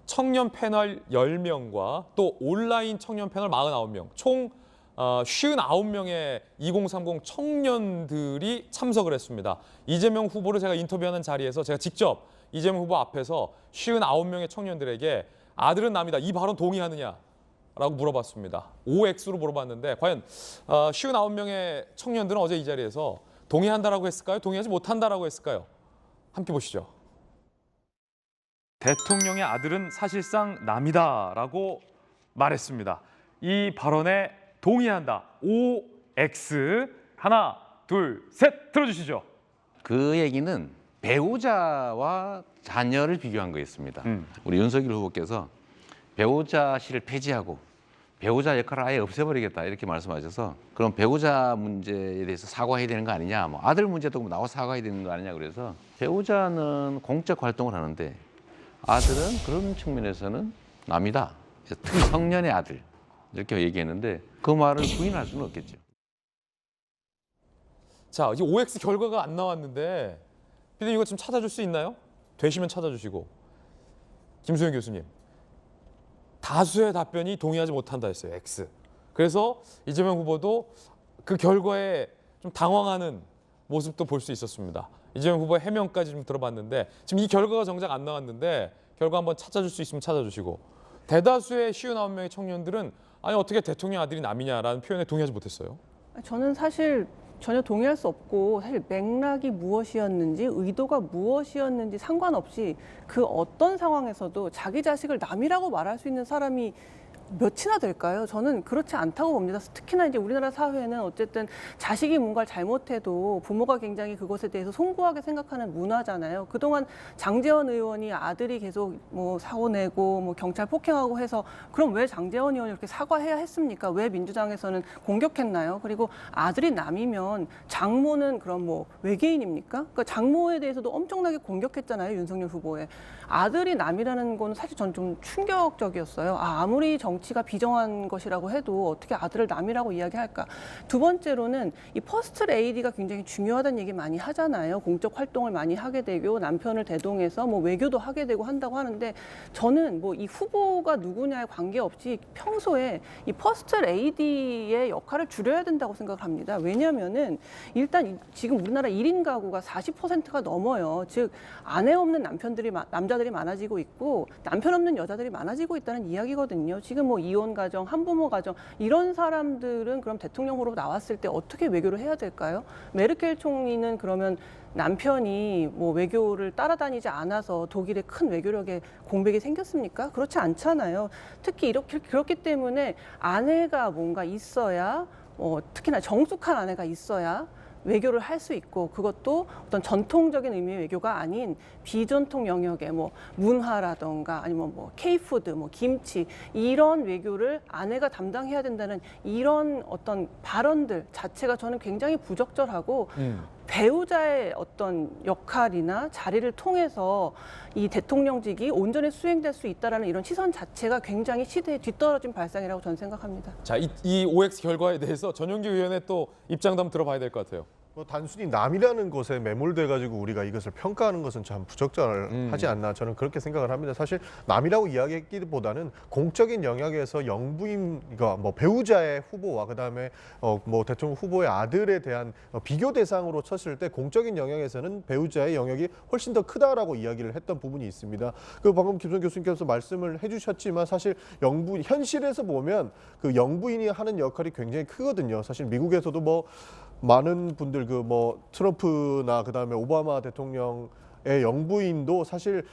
청년 패널 10명과 또 온라인 청년 패널 49명 총 59명의 2030 청년들이 참석을 했습니다. 이재명 후보를 제가 인터뷰하는 자리에서 제가 직접 이재명 후보 앞에서 59명의 청년들에게 아들은 남이다. 이 발언 동의하느냐라고 물어봤습니다. OX로 물어봤는데 과연 59명의 청년들은 어제 이 자리에서 동의한다라고 했을까요? 동의하지 못한다라고 했을까요? 함께 보시죠. 대통령의 아들은 사실상 남이다라고 말했습니다. 이 발언에 동의한다. OX. 하나, 둘, 셋 들어주시죠. 그 얘기는 배우자와 자녀를 비교한 거였습니다. 우리 윤석열 후보께서 배우자실을 폐지하고 배우자 역할을 아예 없애버리겠다 이렇게 말씀하셔서 그럼 배우자 문제에 대해서 사과해야 되는 거 아니냐, 뭐 아들 문제도 나와 사과해야 되는 거 아니냐 그래서 배우자는 공적 활동을 하는데 아들은 그런 측면에서는 남이다. 특히 청년의 아들 이렇게 얘기했는데 그 말을 부인할 수는 없겠죠. 자, 이 OX 결과가 안 나왔는데 피디님 이거 좀 찾아줄 수 있나요? 되시면 찾아주시고. 김수현 교수님. 다수의 답변이 동의하지 못한다 했어요. X. 그래서 이재명 후보도 그 결과에 좀 당황하는 모습도 볼 수 있었습니다. 이재명 후보의 해명까지 좀 들어봤는데 지금 이 결과가 정작 안 나왔는데 결과 한번 찾아줄 수 있으면 찾아주시고 대다수의 59명의 청년들은 아니 어떻게 대통령 아들이 남이냐라는 표현에 동의하지 못했어요. 저는 사실 전혀 동의할 수 없고 사실 맥락이 무엇이었는지 의도가 무엇이었는지 상관없이 그 어떤 상황에서도 자기 자식을 남이라고 말할 수 있는 사람이 몇이나 될까요? 저는 그렇지 않다고 봅니다. 특히나 이제 우리나라 사회는 어쨌든 자식이 뭔가를 잘못해도 부모가 굉장히 그것에 대해서 송구하게 생각하는 문화잖아요. 그동안 장제원 의원이 아들이 계속 뭐 사고 내고 뭐 경찰 폭행하고 해서 그럼 왜 장제원 의원이 이렇게 사과해야 했습니까? 왜 민주당에서는 공격했나요? 그리고 아들이 남이면 장모는 그럼 뭐 외계인입니까? 그러니까 장모에 대해서도 엄청나게 공격했잖아요. 윤석열 후보에. 아들이 남이라는 건 사실 전 좀 충격적이었어요. 아무리 정치가 비정한 것이라고 해도 어떻게 아들을 남이라고 이야기할까? 두 번째로는 이 퍼스트 레이디가 굉장히 중요하다는 얘기 많이 하잖아요. 공적 활동을 많이 하게 되고 남편을 대동해서 뭐 외교도 하게 되고 한다고 하는데 저는 뭐 이 후보가 누구냐에 관계없이 평소에 이 퍼스트 레이디의 역할을 줄여야 된다고 생각을 합니다. 왜냐하면은 일단 지금 우리나라 1인 가구가 40%가 넘어요. 즉 아내 없는 남자들이 많아지고 있고 남편 없는 여자들이 많아지고 있다는 이야기거든요. 지금 뭐 이혼 가정, 한부모 가정 이런 사람들은 그럼 대통령 후보로 나왔을 때 어떻게 외교를 해야 될까요? 메르켈 총리는 그러면 남편이 뭐 외교를 따라다니지 않아서 독일의 큰 외교력에 공백이 생겼습니까? 그렇지 않잖아요. 특히 그렇기 때문에 아내가 뭔가 있어야 특히나 정숙한 아내가 있어야 외교를 할 수 있고 그것도 어떤 전통적인 의미의 외교가 아닌 비전통 영역의 뭐 문화라던가 아니면 뭐 K푸드, 뭐 김치 이런 외교를 아내가 담당해야 된다는 이런 어떤 발언들 자체가 저는 굉장히 부적절하고 배우자의 어떤 역할이나 자리를 통해서 이 대통령직이 온전히 수행될 수 있다라는 이런 시선 자체가 굉장히 시대에 뒤떨어진 발상이라고 저는 생각합니다. 자, 이 OX 결과에 대해서 전용기 의원의 또 입장도 한번 들어봐야 될 것 같아요. 단순히 남이라는 것에 매몰돼 가지고 우리가 이것을 평가하는 것은 참 부적절하지 않나 저는 그렇게 생각을 합니다. 사실 남이라고 이야기했기보다는 공적인 영역에서 영부인과 뭐 배우자의 후보와 그다음에 뭐 대통령 후보의 아들에 대한 비교 대상으로 쳤을 때 공적인 영역에서는 배우자의 영역이 훨씬 더 크다라고 이야기를 했던 부분이 있습니다. 그 방금 김선 교수님께서 말씀을 해주셨지만 사실 영부인 현실에서 보면 그 영부인이 하는 역할이 굉장히 크거든요. 사실 미국에서도 뭐 많은 분들 그 뭐 트럼프나 그다음에 오바마 대통령의 영부인도 사실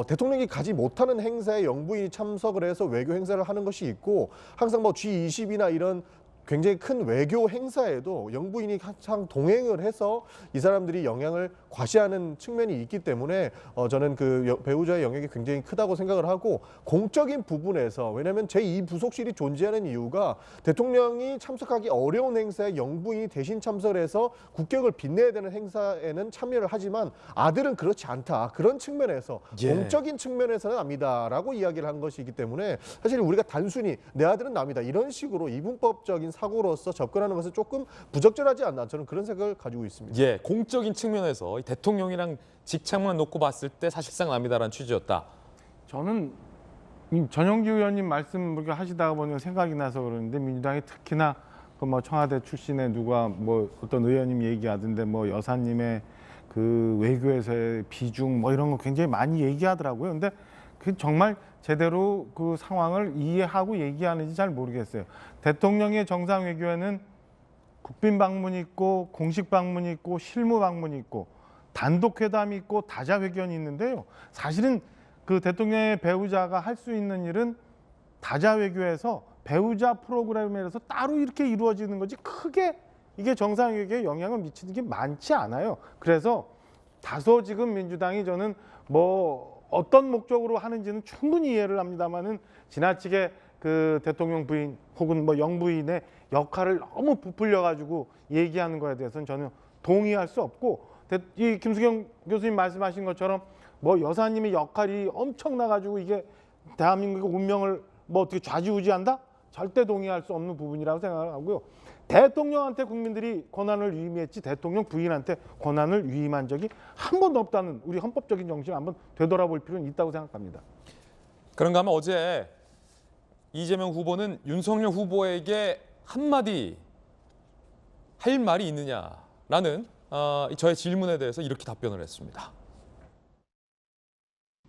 대통령이 가지 못하는 행사에 영부인이 참석을 해서 외교 행사를 하는 것이 있고 항상 뭐 G20이나 이런 굉장히 큰 외교 행사에도 영부인이 항상 동행을 해서 이 사람들이 영향을 과시하는 측면이 있기 때문에 저는 그 배우자의 영역이 굉장히 크다고 생각을 하고, 공적인 부분에서, 왜냐하면 제2부속실이 존재하는 이유가 대통령이 참석하기 어려운 행사에 영부인이 대신 참석을 해서 국격을 빛내야 되는 행사에는 참여를 하지만 아들은 그렇지 않다. 그런 측면에서 공적인 측면에서는 남이다라고 이야기를 한 것이기 때문에 사실 우리가 단순히 내 아들은 남이다 이런 식으로 이분법적인 사고로서 접근하는 것은 조금 부적절하지 않나, 저는 그런 생각을 가지고 있습니다. 예, 공적인 측면에서 이 대통령이랑 직책만 놓고 봤을 때 사실상 남이다라는 취지였다. 저는 이 전용기 의원님 말씀 그렇게 하시다가 보니까 생각이 나서 그러는데, 민주당이 특히나 그 뭐 청와대 출신의 누가 뭐 어떤 의원님 얘기하던데 뭐 여사님의 그 외교에서의 비중 뭐 이런 거 굉장히 많이 얘기하더라고요. 근데 그 정말 제대로 그 상황을 이해하고 얘기하는지 잘 모르겠어요. 대통령의 정상 외교에는 국빈 방문이 있고 공식 방문이 있고 실무 방문이 있고 단독 회담이 있고 다자 회견이 있는데요. 사실은 그 대통령의 배우자가 할 수 있는 일은 다자 외교에서 배우자 프로그램에서 따로 이렇게 이루어지는 거지, 크게 이게 정상 외교에 영향을 미치는 게 많지 않아요. 그래서 다소 지금 민주당이, 저는 뭐 어떤 목적으로 하는지는 충분히 이해를 합니다만은 지나치게 그 대통령 부인 혹은 뭐 영부인의 역할을 너무 부풀려 가지고 얘기하는 거에 대해서는 저는 동의할 수 없고, 이 김수경 교수님 말씀하신 것처럼 뭐 여사님의 역할이 엄청나 가지고 이게 대한민국의 운명을 뭐 어떻게 좌지우지한다? 절대 동의할 수 없는 부분이라고 생각하고요. 대통령한테 국민들이 권한을 위임했지 대통령 부인한테 권한을 위임한 적이 한 번도 없다는 우리 헌법적인 정신을 한번 되돌아볼 필요는 있다고 생각합니다. 그런가 하면 어제 이재명 후보는 윤석열 후보에게 한마디 할 말이 있느냐라는 저의 질문에 대해서 이렇게 답변을 했습니다.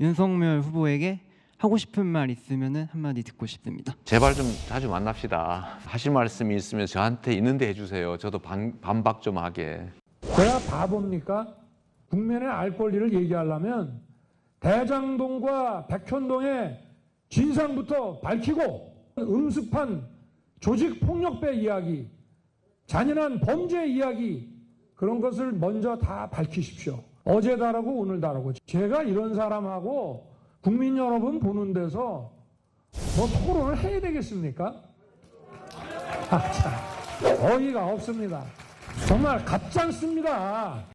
윤석열 후보에게 하고 싶은 말 있으면 한마디 듣고 싶습니다. 제발 좀 자주 만납시다. 하실 말씀이 있으면 저한테 있는데 해주세요. 저도 반박 좀 하게. 제가 바보입니까? 국민의 알 권리를 얘기하려면 대장동과 백현동의 진상부터 밝히고, 음습한 조직폭력배 이야기, 잔인한 범죄 이야기, 그런 것을 먼저 다 밝히십시오. 어제 다르고 오늘 다르고. 제가 이런 사람하고 국민 여러분 보는 데서 뭐 토론을 해야 되겠습니까? 참, 어이가 없습니다. 정말 가짜습니다.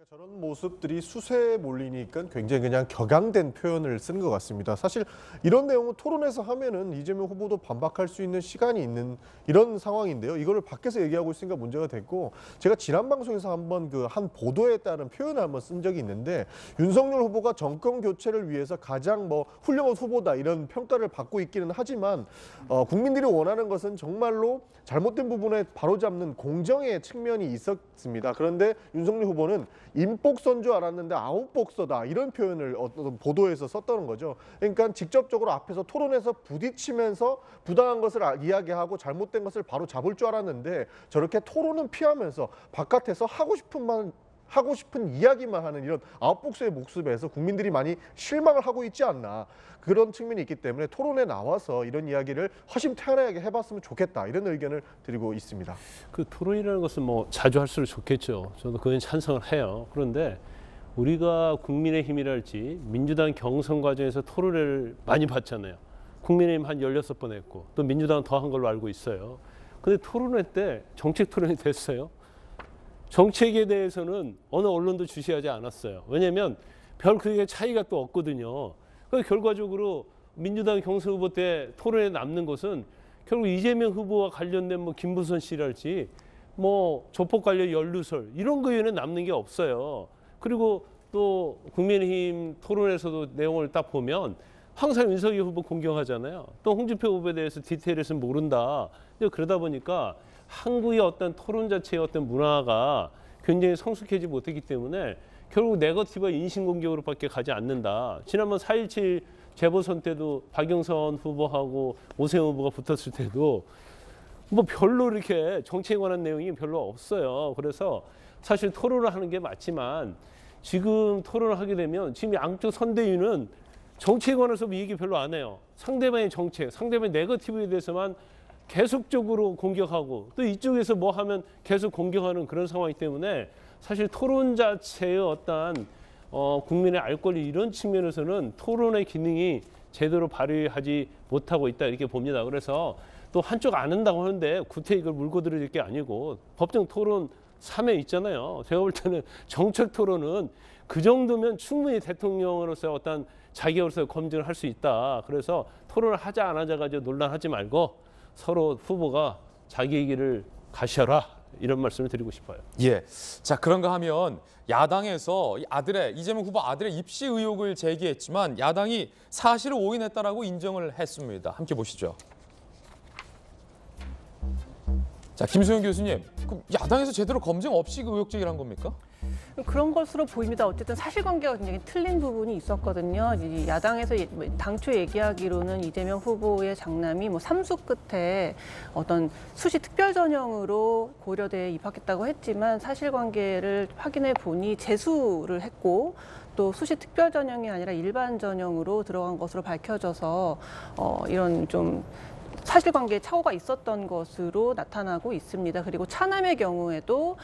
저런 모습들이 수세에 몰리니까 굉장히 그냥 격앙된 표현을 쓴 것 같습니다. 사실 이런 내용은 토론에서 하면은 이재명 후보도 반박할 수 있는 시간이 있는 이런 상황인데요. 이거를 밖에서 얘기하고 있으니까 문제가 됐고, 제가 지난 방송에서 한번 그 한 보도에 따른 표현을 한번 쓴 적이 있는데, 윤석열 후보가 정권 교체를 위해서 가장 뭐 훌륭한 후보다 이런 평가를 받고 있기는 하지만 국민들이 원하는 것은 정말로 잘못된 부분에 바로잡는 공정의 측면이 있었습니다. 그런데 윤석열 후보는 인복선 줄 알았는데 아웃복서다, 이런 표현을 어떤 보도에서 썼다는 거죠. 그러니까 직접적으로 앞에서 토론에서 부딪히면서 부당한 것을 이야기하고 잘못된 것을 바로 잡을 줄 알았는데, 저렇게 토론은 피하면서 바깥에서 하고 싶은 이야기만 하는 이런 아웃복서의 모습에서 국민들이 많이 실망을 하고 있지 않나, 그런 측면이 있기 때문에 토론에 나와서 이런 이야기를 허심탄회하게 해봤으면 좋겠다, 이런 의견을 드리고 있습니다. 그 토론이라는 것은 뭐 자주 할수록 좋겠죠. 저도 그건 찬성을 해요. 그런데 우리가 국민의힘이랄지 민주당 경선 과정에서 토론회를 많이 봤잖아요. 국민의힘 한 16번 했고 또 민주당은 더 한 걸로 알고 있어요. 근데 토론회 때 정책 토론이 됐어요. 정책에 대해서는 어느 언론도 주시하지 않았어요. 왜냐하면 별 그게 차이가 또 없거든요. 그러니까 결과적으로 민주당 경선 후보 때 토론에 남는 것은 결국 이재명 후보와 관련된 뭐 김부선 씨랄지 뭐 조폭 관련 연루설 이런 거에는 남는 게 없어요. 그리고 또 국민의힘 토론에서도 내용을 딱 보면 항상 윤석열 후보 공격하잖아요. 또 홍준표 후보에 대해서 디테일에서는 모른다. 그러다 보니까 한국의 어떤 토론 자체의 어떤 문화가 굉장히 성숙해지지 못했기 때문에 결국 네거티브와 인신공격으로밖에 가지 않는다. 지난번 4.17 재보선 때도 박영선 후보하고 오세훈 후보가 붙었을 때도 뭐 별로 이렇게 정치에 관한 내용이 별로 없어요. 그래서 사실 토론을 하는 게 맞지만 지금 토론을 하게 되면 지금 양쪽 선대위는 정치에 관해서 얘기 별로 안 해요. 상대방의 정책, 상대방의 네거티브에 대해서만 계속적으로 공격하고 또 이쪽에서 뭐 하면 계속 공격하는 그런 상황이기 때문에 사실 토론 자체의 어떤 국민의 알 권리 이런 측면에서는 토론의 기능이 제대로 발휘하지 못하고 있다 이렇게 봅니다. 그래서 또 한쪽 안 한다고 하는데 구태 이걸 물고 들을 게 아니고 법정 토론 3회 있잖아요. 제가 볼 때는 정책 토론은 그 정도면 충분히 대통령으로서 어떤 자격으로서 검증을 할 수 있다. 그래서 토론을 하자 안 하자 가지고 논란하지 말고 서로 후보가 자기 얘기를 가셔라 이런 말씀을 드리고 싶어요. 예. 자, 그런가 하면 야당에서 이재명 후보 아들의 입시 의혹을 제기했지만 야당이 사실을 오인했다라고 인정을 했습니다. 함께 보시죠. 자, 김수영 교수님, 그럼 야당에서 제대로 검증 없이 그 의혹 제기를 한 겁니까? 그런 것으로 보입니다. 어쨌든 사실관계가 굉장히 틀린 부분이 있었거든요. 이 야당에서 당초 얘기하기로는 이재명 후보의 장남이 뭐 삼수 끝에 어떤 수시 특별 전형으로 고려대에 입학했다고 했지만 사실관계를 확인해 보니 재수를 했고 또 수시 특별 전형이 아니라 일반 전형으로 들어간 것으로 밝혀져서 이런 좀 사실관계에 착오가 있었던 것으로 나타나고 있습니다. 그리고 차남의 경우에도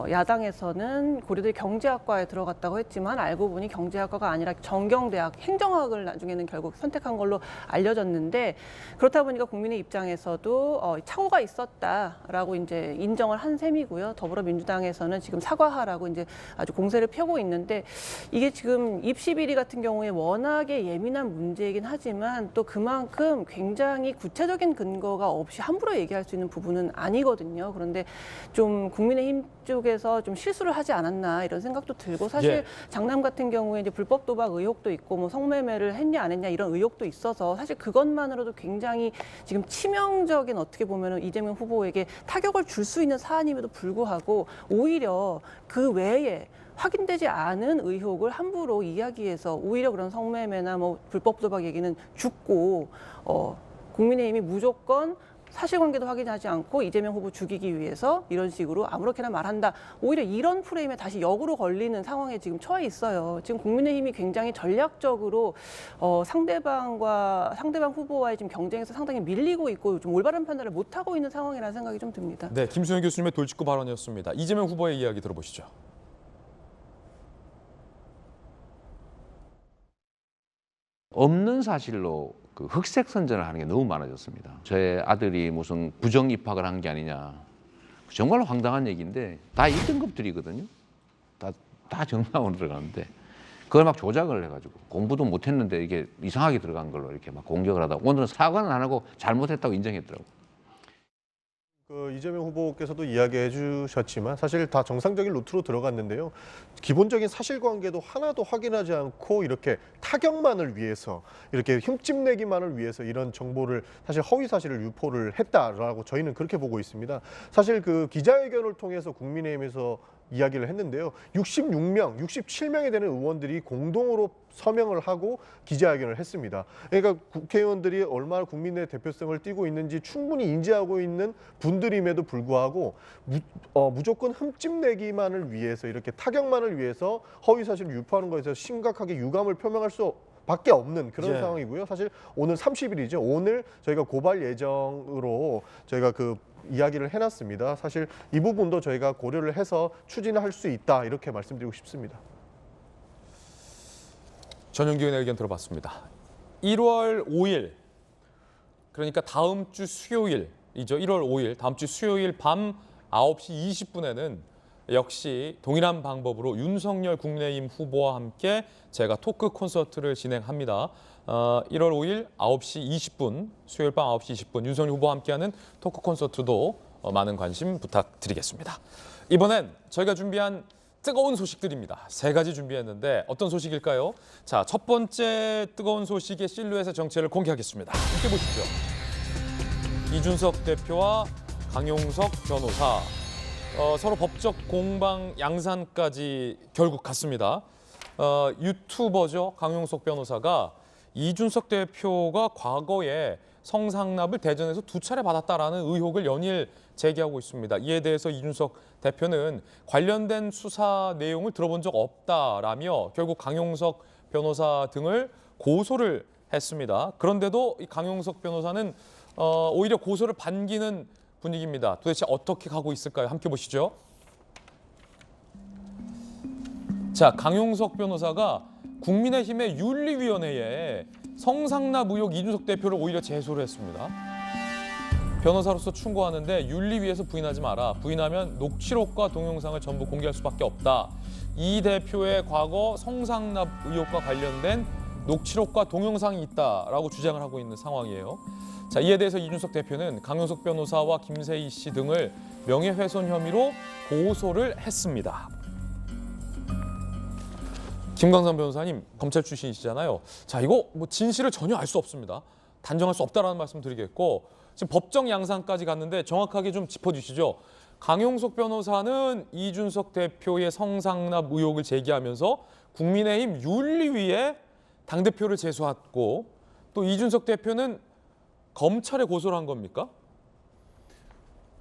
야당에서는 고려대 경제학과에 들어갔다고 했지만 알고 보니 경제학과가 아니라 정경대학 행정학을 나중에는 결국 선택한 걸로 알려졌는데 그렇다 보니까 국민의 입장에서도 착오가 있었다라고 이제 인정을 한 셈이고요. 더불어민주당에서는 지금 사과하라고 이제 아주 공세를 펴고 있는데 이게 지금 입시 비리 같은 경우에 워낙에 예민한 문제이긴 하지만 또 그만큼 굉장히 구체적인 근거가 없이 함부로 얘기할 수 있는 부분은 아니거든요. 그런데 좀 국민의힘 쪽에서 좀 실수를 하지 않았나 이런 생각도 들고 사실 예. 장남 같은 경우에 이제 불법 도박 의혹도 있고 뭐 성매매를 했냐 안 했냐 이런 의혹도 있어서 사실 그것만으로도 굉장히 지금 치명적인 어떻게 보면은 이재명 후보에게 타격을 줄 수 있는 사안임에도 불구하고 오히려 그 외에 확인되지 않은 의혹을 함부로 이야기해서 오히려 그런 성매매나 뭐 불법 도박 얘기는 죽고 국민의힘이 무조건 사실관계도 확인하지 않고 이재명 후보 죽이기 위해서 이런 식으로 아무렇게나 말한다. 오히려 이런 프레임에 다시 역으로 걸리는 상황에 지금 처해 있어요. 지금 국민의힘이 굉장히 전략적으로 상대방 후보와의 지금 경쟁에서 상당히 밀리고 있고 좀 올바른 판단을 못하고 있는 상황이라는 생각이 좀 듭니다. 네, 김수영 교수님의 돌직구 발언이었습니다. 이재명 후보의 이야기 들어보시죠. 없는 사실로 그 흑색 선전을 하는 게 너무 많아졌습니다. 저의 아들이 무슨 부정 입학을 한 게 아니냐. 정말로 황당한 얘기인데 다 1등급들이거든요. 다 정당으로 들어가는데 그걸 막 조작을 해가지고 공부도 못했는데 이게 이상하게 들어간 걸로 이렇게 막 공격을 하다 오늘은 사과는 안 하고 잘못했다고 인정했더라고요. 이재명 후보께서도 이야기해 주셨지만 사실 다 정상적인 루트로 들어갔는데요. 기본적인 사실관계도 하나도 확인하지 않고 이렇게 타격만을 위해서 이렇게 흠집내기만을 위해서 이런 정보를 사실 허위 사실을 유포를 했다라고 저희는 그렇게 보고 있습니다. 사실 그 기자회견을 통해서 국민의힘에서 이야기를 했는데요. 66명, 67명이 되는 의원들이 공동으로 서명을 하고 기자회견을 했습니다. 그러니까 국회의원들이 얼마나 국민의 대표성을 띠고 있는지 충분히 인지하고 있는 분들임에도 불구하고 무조건 흠집내기만을 위해서 이렇게 타격만을 위해서 허위사실을 유포하는 것에 대해서 심각하게 유감을 표명할 수 밖에 없는 그런 예. 상황이고요. 사실 오늘 30일이죠. 오늘 저희가 고발 예정으로 저희가 그 이야기를 해놨습니다. 사실 이 부분도 저희가 고려를 해서 추진할 수 있다 이렇게 말씀드리고 싶습니다. 전용기 의원의 의견 들어봤습니다. 1월 5일, 그러니까 다음 주 수요일이죠. 1월 5일, 다음 주 수요일 밤 9시 20분에는 역시 동일한 방법으로 윤석열 국민의힘 후보와 함께 제가 토크 콘서트를 진행합니다. 1월 5일 9시 20분, 수요일 밤 9시 20분 윤석열 후보와 함께하는 토크 콘서트도 많은 관심 부탁드리겠습니다. 이번엔 저희가 준비한 뜨거운 소식들입니다. 3가지 준비했는데 어떤 소식일까요? 자, 첫 번째 뜨거운 소식의 실루엣의 정체를 공개하겠습니다. 함께 보시죠. 이준석 대표와 강용석 변호사 서로 법적 공방 양산까지 결국 갔습니다. 유튜버죠. 강용석 변호사가 이준석 대표가 과거에 성상납을 대전에서 2차례 받았다라는 의혹을 연일 제기하고 있습니다. 이에 대해서 이준석 대표는 관련된 수사 내용을 들어본 적 없다라며 결국 강용석 변호사 등을 고소를 했습니다. 그런데도 이 강용석 변호사는 오히려 고소를 반기는 분위기입니다. 도대체 어떻게 가고 있을까요? 함께 보시죠. 자, 강용석 변호사가 국민의힘의 윤리위원회에 성상납 의혹 이준석 대표를 오히려 제소를 했습니다. 변호사로서 충고하는데 윤리위에서 부인하지 마라. 부인하면 녹취록과 동영상을 전부 공개할 수밖에 없다. 이 대표의 과거 성상납 의혹과 관련된 녹취록과 동영상이 있다라고 주장을 하고 있는 상황이에요. 자, 이에 대해서 이준석 대표는 강용석 변호사와 김세희 씨 등을 명예훼손 혐의로 고소를 했습니다. 김광삼 변호사님, 검찰 출신이시잖아요. 자, 이거 뭐 진실을 전혀 알 수 없습니다. 단정할 수 없다라는 말씀 드리겠고, 지금 법정 양상까지 갔는데 정확하게 좀 짚어주시죠. 강용석 변호사는 이준석 대표의 성상납 의혹을 제기하면서 국민의힘 윤리위에 당대표를 제소했고, 또 이준석 대표는 검찰에 고소를 한 겁니까?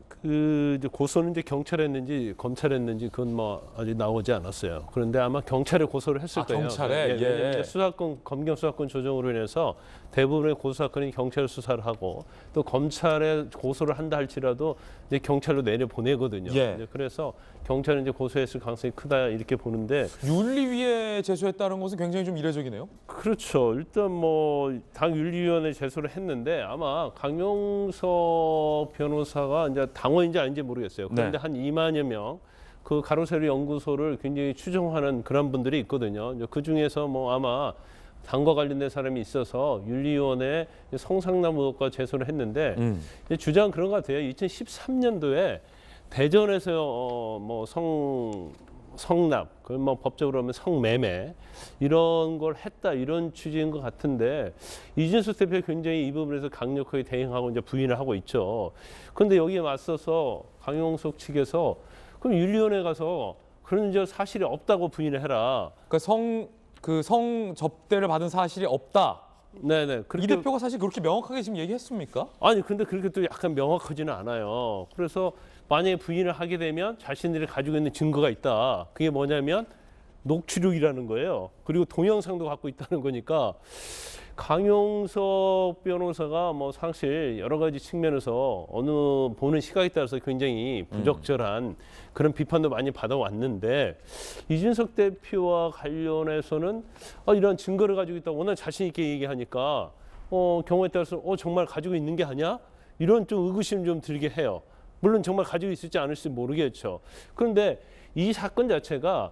그 이제 고소는 이제 경찰에 했는지 검찰에 했는지 그건 뭐 아직 나오지 않았어요. 그런데 아마 경찰에 고소를 했을 거예요. 경찰에? 예. 왜냐하면 수사권 검경 수사권 조정으로 인해서 대부분의 고소 사건이 경찰 수사를 하고 또 검찰에 고소를 한다 할지라도 이제 경찰로 내려 보내거든요. 예. 그래서 경찰은 이제 고소했을 가능성이 크다 이렇게 보는데 윤리위에 제소했다는 것은 굉장히 좀 이례적이네요. 그렇죠. 일단 뭐 당 윤리위원회 제소를 했는데 아마 강용석 변호사가 이제 당원인지 아닌지 모르겠어요. 그런데 네. 한 2만여 명 그 가로세로 연구소를 굉장히 추종하는 그런 분들이 있거든요. 그 중에서 뭐 아마 당과 관련된 사람이 있어서 윤리위원회에 성상납 의혹과 제소를 했는데 주장은 그런 것 같아요. 2013년도에 대전에서 뭐 성납, 그 뭐 법적으로 하면 성매매 이런 걸 했다 이런 취지인 것 같은데 이준석 대표 굉장히 이 부분에서 강력하게 대응하고 이제 부인을 하고 있죠. 그런데 여기에 맞서서 강용석 측에서 그럼 윤리위원회 가서 그런 저 사실이 없다고 부인을 해라. 그러니까 성 접대를 받은 사실이 없다. 네네. 이 대표가 사실 그렇게 명확하게 지금 얘기했습니까? 아니 근데 그렇게 또 약간 명확하지는 않아요. 그래서 만약에 부인을 하게 되면 자신들이 가지고 있는 증거가 있다. 그게 뭐냐면 녹취록이라는 거예요. 그리고 동영상도 갖고 있다는 거니까 강용석 변호사가 뭐 사실 여러 가지 측면에서 어느 보는 시각에 따라서 굉장히 부적절한 그런 비판도 많이 받아왔는데 이준석 대표와 관련해서는 이런 증거를 가지고 있다고 워낙 자신 있게 얘기하니까 경우에 따라서 정말 가지고 있는 게 아니야? 이런 좀 의구심 좀 들게 해요. 물론 정말 가지고 있을지 않을지 모르겠죠. 그런데 이 사건 자체가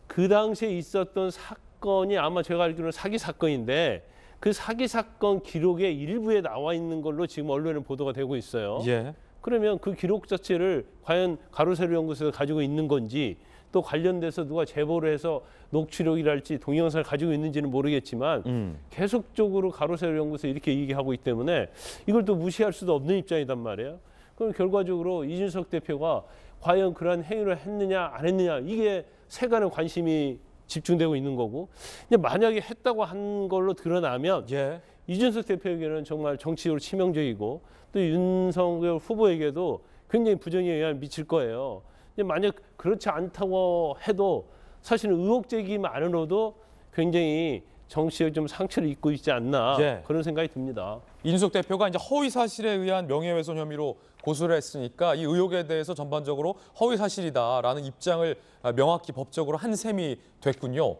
그 당시에 있었던 사건이 아마 제가 알기로는 사기 사건인데 그 사기 사건 기록의 일부에 나와 있는 걸로 지금 언론에 보도가 되고 있어요. 예. 그러면 그 기록 자체를 과연 가로세로 연구소에서 가지고 있는 건지 또 관련돼서 누가 제보를 해서 녹취록이랄지 동영상을 가지고 있는지는 모르겠지만 계속적으로 가로세로 연구소에 이렇게 얘기하고 있기 때문에 이걸 또 무시할 수도 없는 입장이단 말이에요. 그럼 결과적으로 이준석 대표가 과연 그러한 행위를 했느냐 안 했느냐 이게 세간의 관심이 집중되고 있는 거고 이제 만약에 했다고 한 걸로 드러나면 예. 이준석 대표에게는 정말 정치적으로 치명적이고 또 윤석열 후보에게도 굉장히 부정의 영향을 미칠 거예요. 이제 만약 그렇지 않다고 해도 사실은 의혹 제기만으로도 굉장히 정치에 좀 상처를 입고 있지 않나 예. 그런 생각이 듭니다. 이준석 대표가 이제 허위 사실에 의한 명예훼손 혐의로 고소를 했으니까 이 의혹에 대해서 전반적으로 허위 사실이다라는 입장을 명확히 법적으로 한 셈이 됐군요.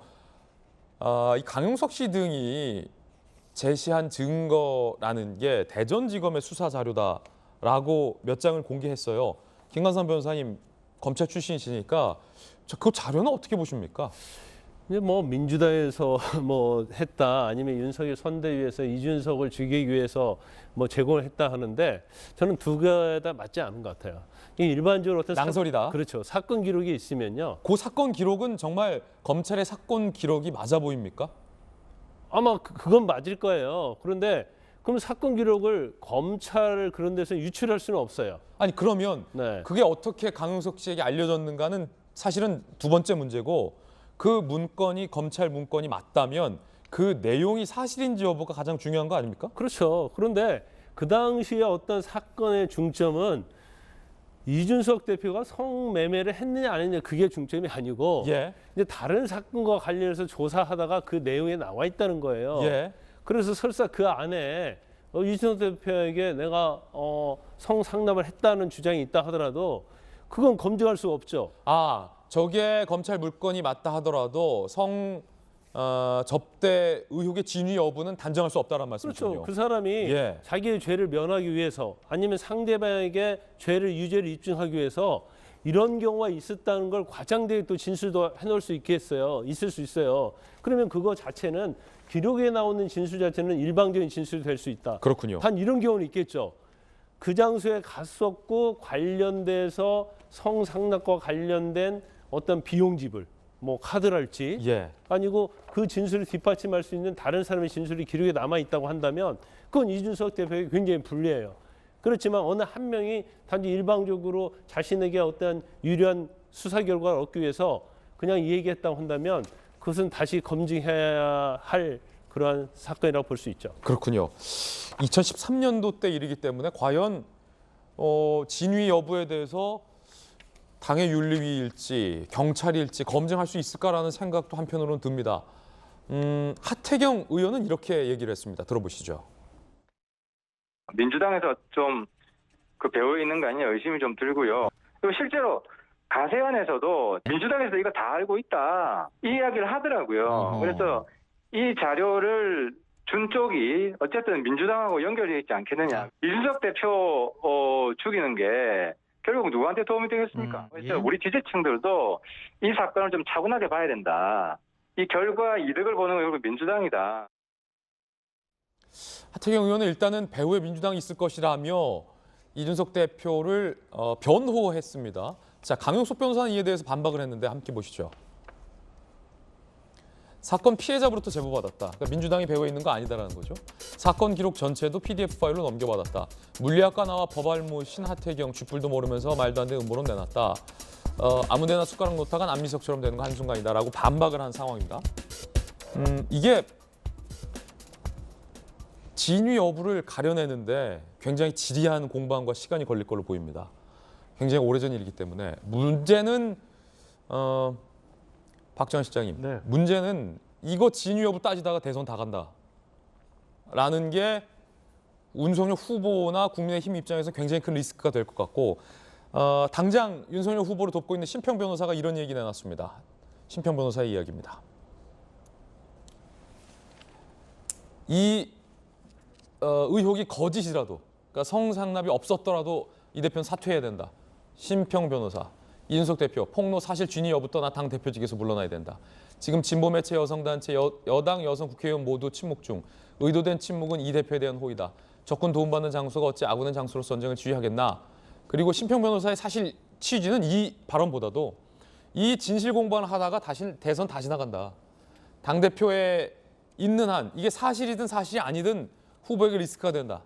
이 강용석 씨 등이 제시한 증거라는 게 대전지검의 수사 자료다라고 몇 장을 공개했어요. 김관삼 변호사님 검찰 출신이시니까 그 자료는 어떻게 보십니까? 이제 뭐 민주당에서 뭐 했다 아니면 윤석열 선대위에서 이준석을 죽이기 위해서 뭐 제공을 했다 하는데 저는 두 개 다 맞지 않은 것 같아요. 이 일반적으로 어떤 낭설이다. 그렇죠. 사건 기록이 있으면요. 그 사건 기록은 정말 검찰의 사건 기록이 맞아 보입니까? 아마 그건 맞을 거예요. 그런데 그럼 사건 기록을 검찰 그런 데서 유출할 수는 없어요. 아니 그러면 네. 그게 어떻게 강용석 씨에게 알려졌는가는 사실은 두 번째 문제고 그 문건이 검찰 문건이 맞다면 그 내용이 사실인지 여부가 가장 중요한 거 아닙니까? 그렇죠. 그런데 그 당시에 어떤 사건의 중점은 이준석 대표가 성매매를 했느냐 안 했느냐 그게 중점이 아니고 예. 이제 다른 사건과 관련해서 조사하다가 그 내용에 나와 있다는 거예요. 예. 그래서 설사 그 안에 이준석 대표에게 내가 성상납을 했다는 주장이 있다 하더라도 그건 검증할 수가 없죠. 아, 저게 검찰 물건이 맞다 하더라도 접대 의혹의 진위 여부는 단정할 수 없다는 말씀이군요. 그렇죠. 그 사람이 예. 자기의 죄를 면하기 위해서 아니면 상대방에게 유죄를 입증하기 위해서 이런 경우가 있었다는 걸 과장되게 또 진술도 해놓을 수 있겠어요. 있을 수 있어요. 그러면 그거 자체는 기록에 나오는 진술 자체는 일방적인 진술이 될 수 있다. 그렇군요. 단 이런 경우는 있겠죠. 그 장소에 갔었고 관련돼서 성상납과 관련된 어떤 비용 지불, 뭐 카드랄지 예. 아니고 그 진술을 뒷받침할 수 있는 다른 사람의 진술이 기록에 남아 있다고 한다면 그건 이준석 대표에게 굉장히 불리해요. 그렇지만 어느 한 명이 단지 일방적으로 자신에게 어떤 유리한 수사 결과를 얻기 위해서 그냥 이 얘기했다고 한다면 그것은 다시 검증해야 할 그러한 사건이라고 볼 수 있죠. 그렇군요. 2013년도 때 일이기 때문에 과연 진위 여부에 대해서 당의 윤리위일지 경찰일지 검증할 수 있을까라는 생각도 한편으로는 듭니다. 하태경 의원은 이렇게 얘기를 했습니다. 들어보시죠. 민주당에서 좀 그 배후에 있는 거 아니냐 의심이 좀 들고요. 그리고 실제로 가세안에서도 민주당에서 이거 다 알고 있다 이 이야기를 하더라고요. 그래서 이 자료를 준 쪽이 어쨌든 민주당하고 연결되어 있지 않겠느냐. 이준석 대표 죽이는 게 결국 누구한테 도움이 되겠습니까? 그래서 우리 지지층들도 이 사건을 좀 차분하게 봐야 된다. 이 결과 이득을 보는 건 결국 민주당이다. 하태경 의원은 일단은 배후에 민주당이 있을 것이라며 이준석 대표를 변호했습니다. 자, 강용석 변호사는 이에 대해서 반박을 했는데 함께 보시죠. 사건 피해자부터 제보받았다. 그러니까 민주당이 배후에 있는 거 아니다라는 거죠. 사건 기록 전체도 PDF 파일로 넘겨받았다. 물리학과 나와 법알무신 하태경 쥐뿔도 모르면서 말도 안 되는 음모론 내놨다. 아무데나 숟가락 놓다간 안민석처럼 되는 거 한순간이다라고 반박을 한 상황입니다. 이게 진위 여부를 가려내는데 굉장히 지리한 공방과 시간이 걸릴 걸로 보입니다. 굉장히 오래전 일이기 때문에 문제는 박정현 실장님, 네. 문제는 이거 진위 여부 따지다가 대선 다 간다라는 게 윤석열 후보나 국민의힘 입장에서 굉장히 큰 리스크가 될 것 같고 당장 윤석열 후보를 돕고 있는 심평 변호사가 이런 얘기 내놨습니다. 심평 변호사의 이야기입니다. 이 의혹이 거짓이라도, 그러니까 성상납이 없었더라도 이 대표는 사퇴해야 된다. 심평 변호사, 이준석 대표, 폭로 사실 진위 여부 떠나 당 대표직에서 물러나야 된다. 지금 진보 매체, 여성단체, 여당 여성 국회의원 모두 침묵 중. 의도된 침묵은 이 대표에 대한 호의다. 적군 도움받는 장소가 어찌 아군의 장소로 전쟁을 지휘하겠나. 그리고 심평 변호사의 사실 취지는 이 발언보다도 이 진실 공방을 하다가 대선 다시 나간다. 당 대표에 있는 한 이게 사실이든 사실이 아니든 후보에게 리스크가 된다.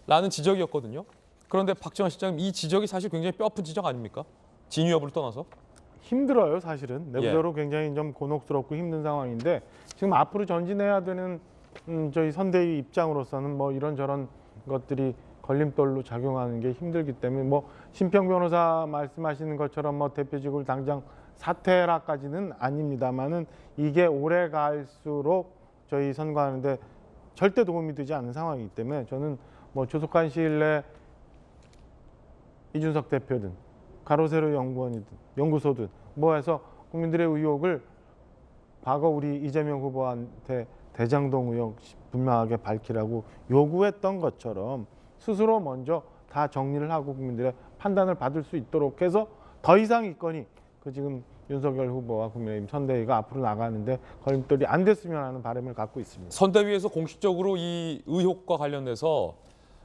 라는 지적이었거든요. 그런데 박정현 실장님, 이 지적이 사실 굉장히 뼈아픈 지적 아닙니까? 진위 여부를 떠나서. 힘들어요, 사실은. 내부적으로 굉장히 좀 곤혹스럽고 힘든 상황인데 지금 앞으로 전진해야 되는 저희 선대위 입장으로서는 뭐 이런저런 것들이 걸림돌로 작용하는 게 힘들기 때문에 뭐 심평 변호사 말씀하시는 것처럼 뭐 대표직을 당장 사퇴라까지는 아닙니다만은 이게 오래 갈수록 저희 선거하는데 절대 도움이 되지 않는 상황이기 때문에 저는 뭐 조속한 시일 내 이준석 대표든 가로세로 연구원이든 연구소든 뭐 해서 국민들의 의혹을 과거 우리 이재명 후보한테 대장동 의혹 분명하게 밝히라고 요구했던 것처럼 스스로 먼저 다 정리를 하고 국민들의 판단을 받을 수 있도록 해서 더 이상 이 건이 지금 윤석열 후보와 국민의힘 선대위가 앞으로 나가는데 걸림돌이 안 됐으면 하는 바람을 갖고 있습니다. 선대위에서 공식적으로 이 의혹과 관련돼서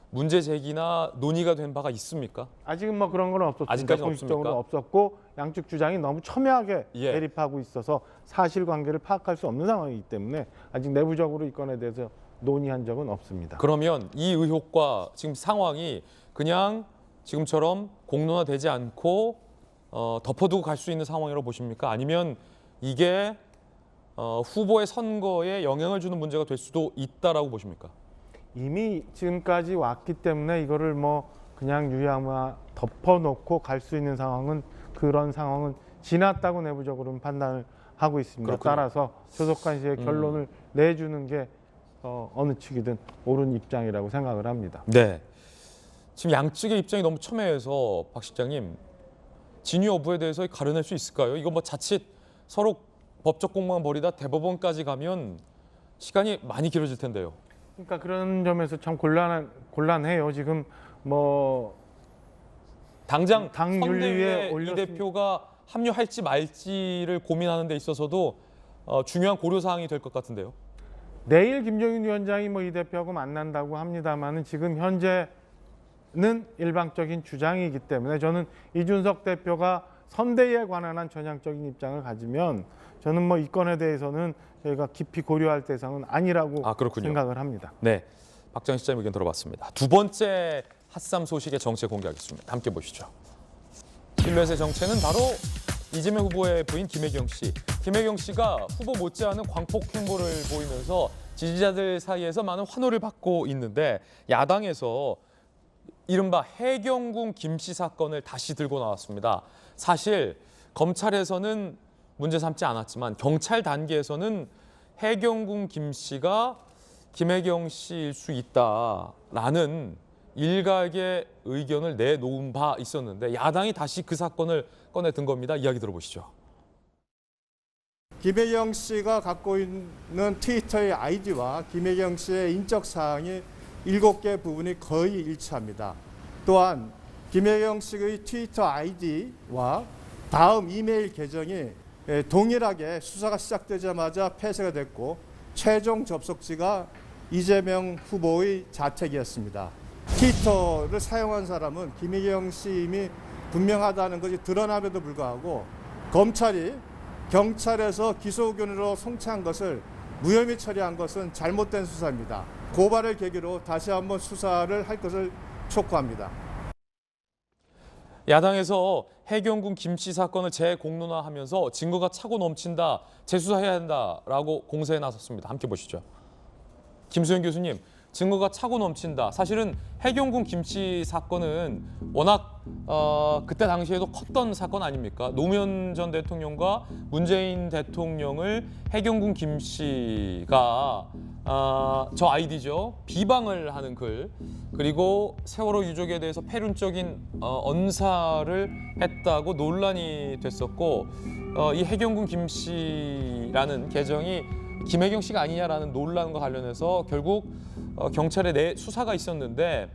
문제 제기나 논의가 된 바가 있습니까? 아직은 뭐 그런 건 없었습니다. 아직까지는 공식적으로 없습니까? 없었고 양측 주장이 너무 첨예하게 예. 대립하고 있어서 사실관계를 파악할 수 없는 상황이기 때문에 아직 내부적으로 이 건에 대해서 논의한 적은 없습니다. 그러면 이 의혹과 지금 상황이 그냥 지금처럼 공론화되지 않고 덮어두고 갈 수 있는 상황이라고 보십니까? 아니면 이게 후보의 선거에 영향을 주는 문제가 될 수도 있다라고 보십니까? 이미 지금까지 왔기 때문에 이거를 뭐 그냥 유야무야 덮어놓고 갈 수 있는 상황은 그런 상황은 지났다고 내부적으로는 판단을 하고 있습니다. 그렇군요. 따라서 조속한 시에 결론을 내주는 게 어느 측이든 옳은 입장이라고 생각을 합니다. 네. 지금 양측의 입장이 너무 첨예해서 박 실장님 진위 여부에 대해서 가려낼 수 있을까요? 이거 뭐 자칫 서로 법적 공방을 벌이다 대법원까지 가면 시간이 많이 길어질 텐데요. 그러니까 그런 점에서 참 곤란해요. 지금 뭐 당장 당 선대위에 윤리위에 이 대표가 합류할지 말지를 고민하는 데 있어서도 중요한 고려 사항이 될 것 같은데요. 내일 김종인 위원장이 뭐 이 대표하고 만난다고 합니다만은 지금 현재는 일방적인 주장이기 때문에 저는 이준석 대표가 선대위에 관한 한 전향적인 입장을 가지면 저는 뭐 이 건에 대해서는 저희가 깊이 고려할 대상은 아니라고 생각을 합니다. 네, 박정희 실장님 의견 들어봤습니다. 두 번째 핫삼 소식의 정체 공개하겠습니다. 함께 보시죠. 일넷의 정체는 바로 이재명 후보의 부인 김혜경 씨. 김혜경 씨가 후보 못지않은 광폭 행보를 보이면서 지지자들 사이에서 많은 환호를 받고 있는데 야당에서 이른바 해경궁 김씨 사건을 다시 들고 나왔습니다. 사실 검찰에서는 문제 삼지 않았지만 경찰 단계에서는 해경궁 김씨가 김혜경 씨일 수 있다라는 일각의 의견을 내놓은 바 있었는데 야당이 다시 그 사건을 꺼내 든 겁니다. 이야기 들어보시죠. 김혜경 씨가 갖고 있는 트위터의 아이디와 김혜경 씨의 인적 사항이 7개 부분이 거의 일치합니다. 또한 김혜경 씨의 트위터 아이디와 다음 이메일 계정이 동일하게 수사가 시작되자마자 폐쇄가 됐고 최종 접속지가 이재명 후보의 자택이었습니다. 트위터를 사용한 사람은 김혜경 씨 이미 분명하다는 것이 드러남에도 불구하고 검찰이 경찰에서 기소 의견으로 송치한 것을 무혐의 처리한 것은 잘못된 수사입니다. 고발을 계기로 다시 한번 수사를 할 것을 촉구합니다. 야당에서 해경궁 김씨 사건을 재공론화하면서 증거가 차고 넘친다, 재수사해야 한다라고 공세에 나섰습니다. 함께 보시죠. 김수현 교수님, 증거가 차고 넘친다. 사실은 해경궁 김씨 사건은 워낙 그때 당시에도 컸던 사건 아닙니까? 노무현 전 대통령과 문재인 대통령을 해경궁 김씨가 저 아이디죠. 비방을 하는 글, 그리고 세월호 유족에 대해서 패륜적인 언사를 했다고 논란이 됐었고 이 해경궁 김씨라는 계정이 김혜경 씨가 아니냐라는 논란과 관련해서 결국 경찰에 수사가 있었는데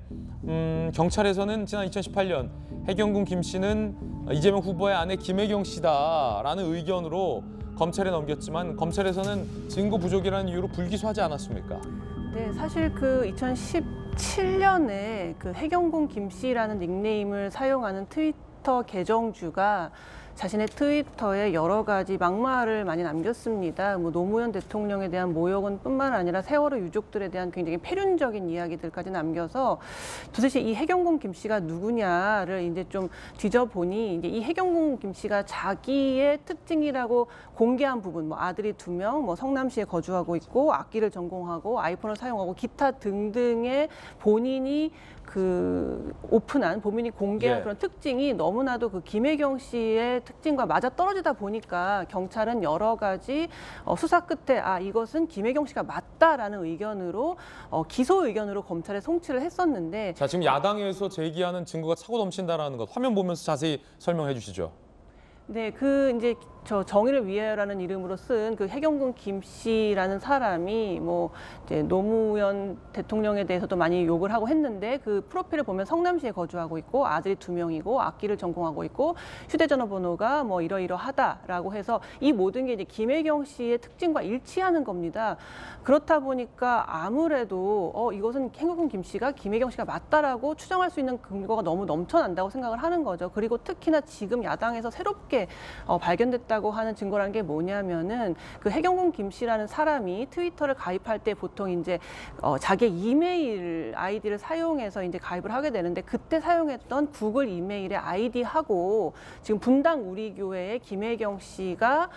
경찰에서는 지난 2018년 해경궁 김 씨는 이재명 후보의 아내 김혜경 씨다라는 의견으로 검찰에 넘겼지만 검찰에서는 증거 부족이라는 이유로 불기소하지 않았습니까? 네, 사실 그 2017년에 그 해경궁 김 씨라는 닉네임을 사용하는 트위터 계정주가 자신의 트위터에 여러 가지 막말을 많이 남겼습니다. 뭐 노무현 대통령에 대한 모욕은 뿐만 아니라 세월호 유족들에 대한 굉장히 패륜적인 이야기들까지 남겨서 도대체 이 해경궁 김 씨가 누구냐를 이제 좀 뒤져보니 이제 이 해경궁 김 씨가 자기의 특징이라고 공개한 부분, 뭐 아들이 2명, 뭐 성남시에 거주하고 있고 악기를 전공하고 아이폰을 사용하고 기타 등등의 본인이 그 오픈한 본인이 공개한 그런 특징이 너무나도 그 김혜경 씨의 특징과 맞아 떨어지다 보니까 경찰은 여러 가지 수사 끝에 이것은 김혜경 씨가 맞다라는 의견으로 기소 의견으로 검찰에 송치를 했었는데 자, 지금 야당에서 제기하는 증거가 차고 넘친다라는 것 화면 보면서 자세히 설명해 주시죠. 네, 그 이제 저 정의를 위하여라는 이름으로 쓴 그 해경궁 김 씨라는 사람이 뭐 이제 노무현 대통령에 대해서도 많이 욕을 하고 했는데 그 프로필을 보면 성남시에 거주하고 있고 아들이 2명이고 악기를 전공하고 있고 휴대전화 번호가 뭐 이러이러하다라고 해서 이 모든 게 이제 김혜경 씨의 특징과 일치하는 겁니다. 그렇다 보니까 아무래도 이것은 해경궁 김 씨가 김혜경 씨가 맞다라고 추정할 수 있는 근거가 너무 넘쳐난다고 생각을 하는 거죠. 그리고 특히나 지금 야당에서 새롭게 발견됐다고 하는 증거라는 게 뭐냐면은 그 해경궁 김 씨라는 사람이 트위터를 가입할 때 보통 이제 자기의 이메일 아이디를 사용해서 이제 가입을 하게 되는데 그때 사용했던 구글 이메일의 아이디하고 지금 분당 우리교회의 김혜경 씨가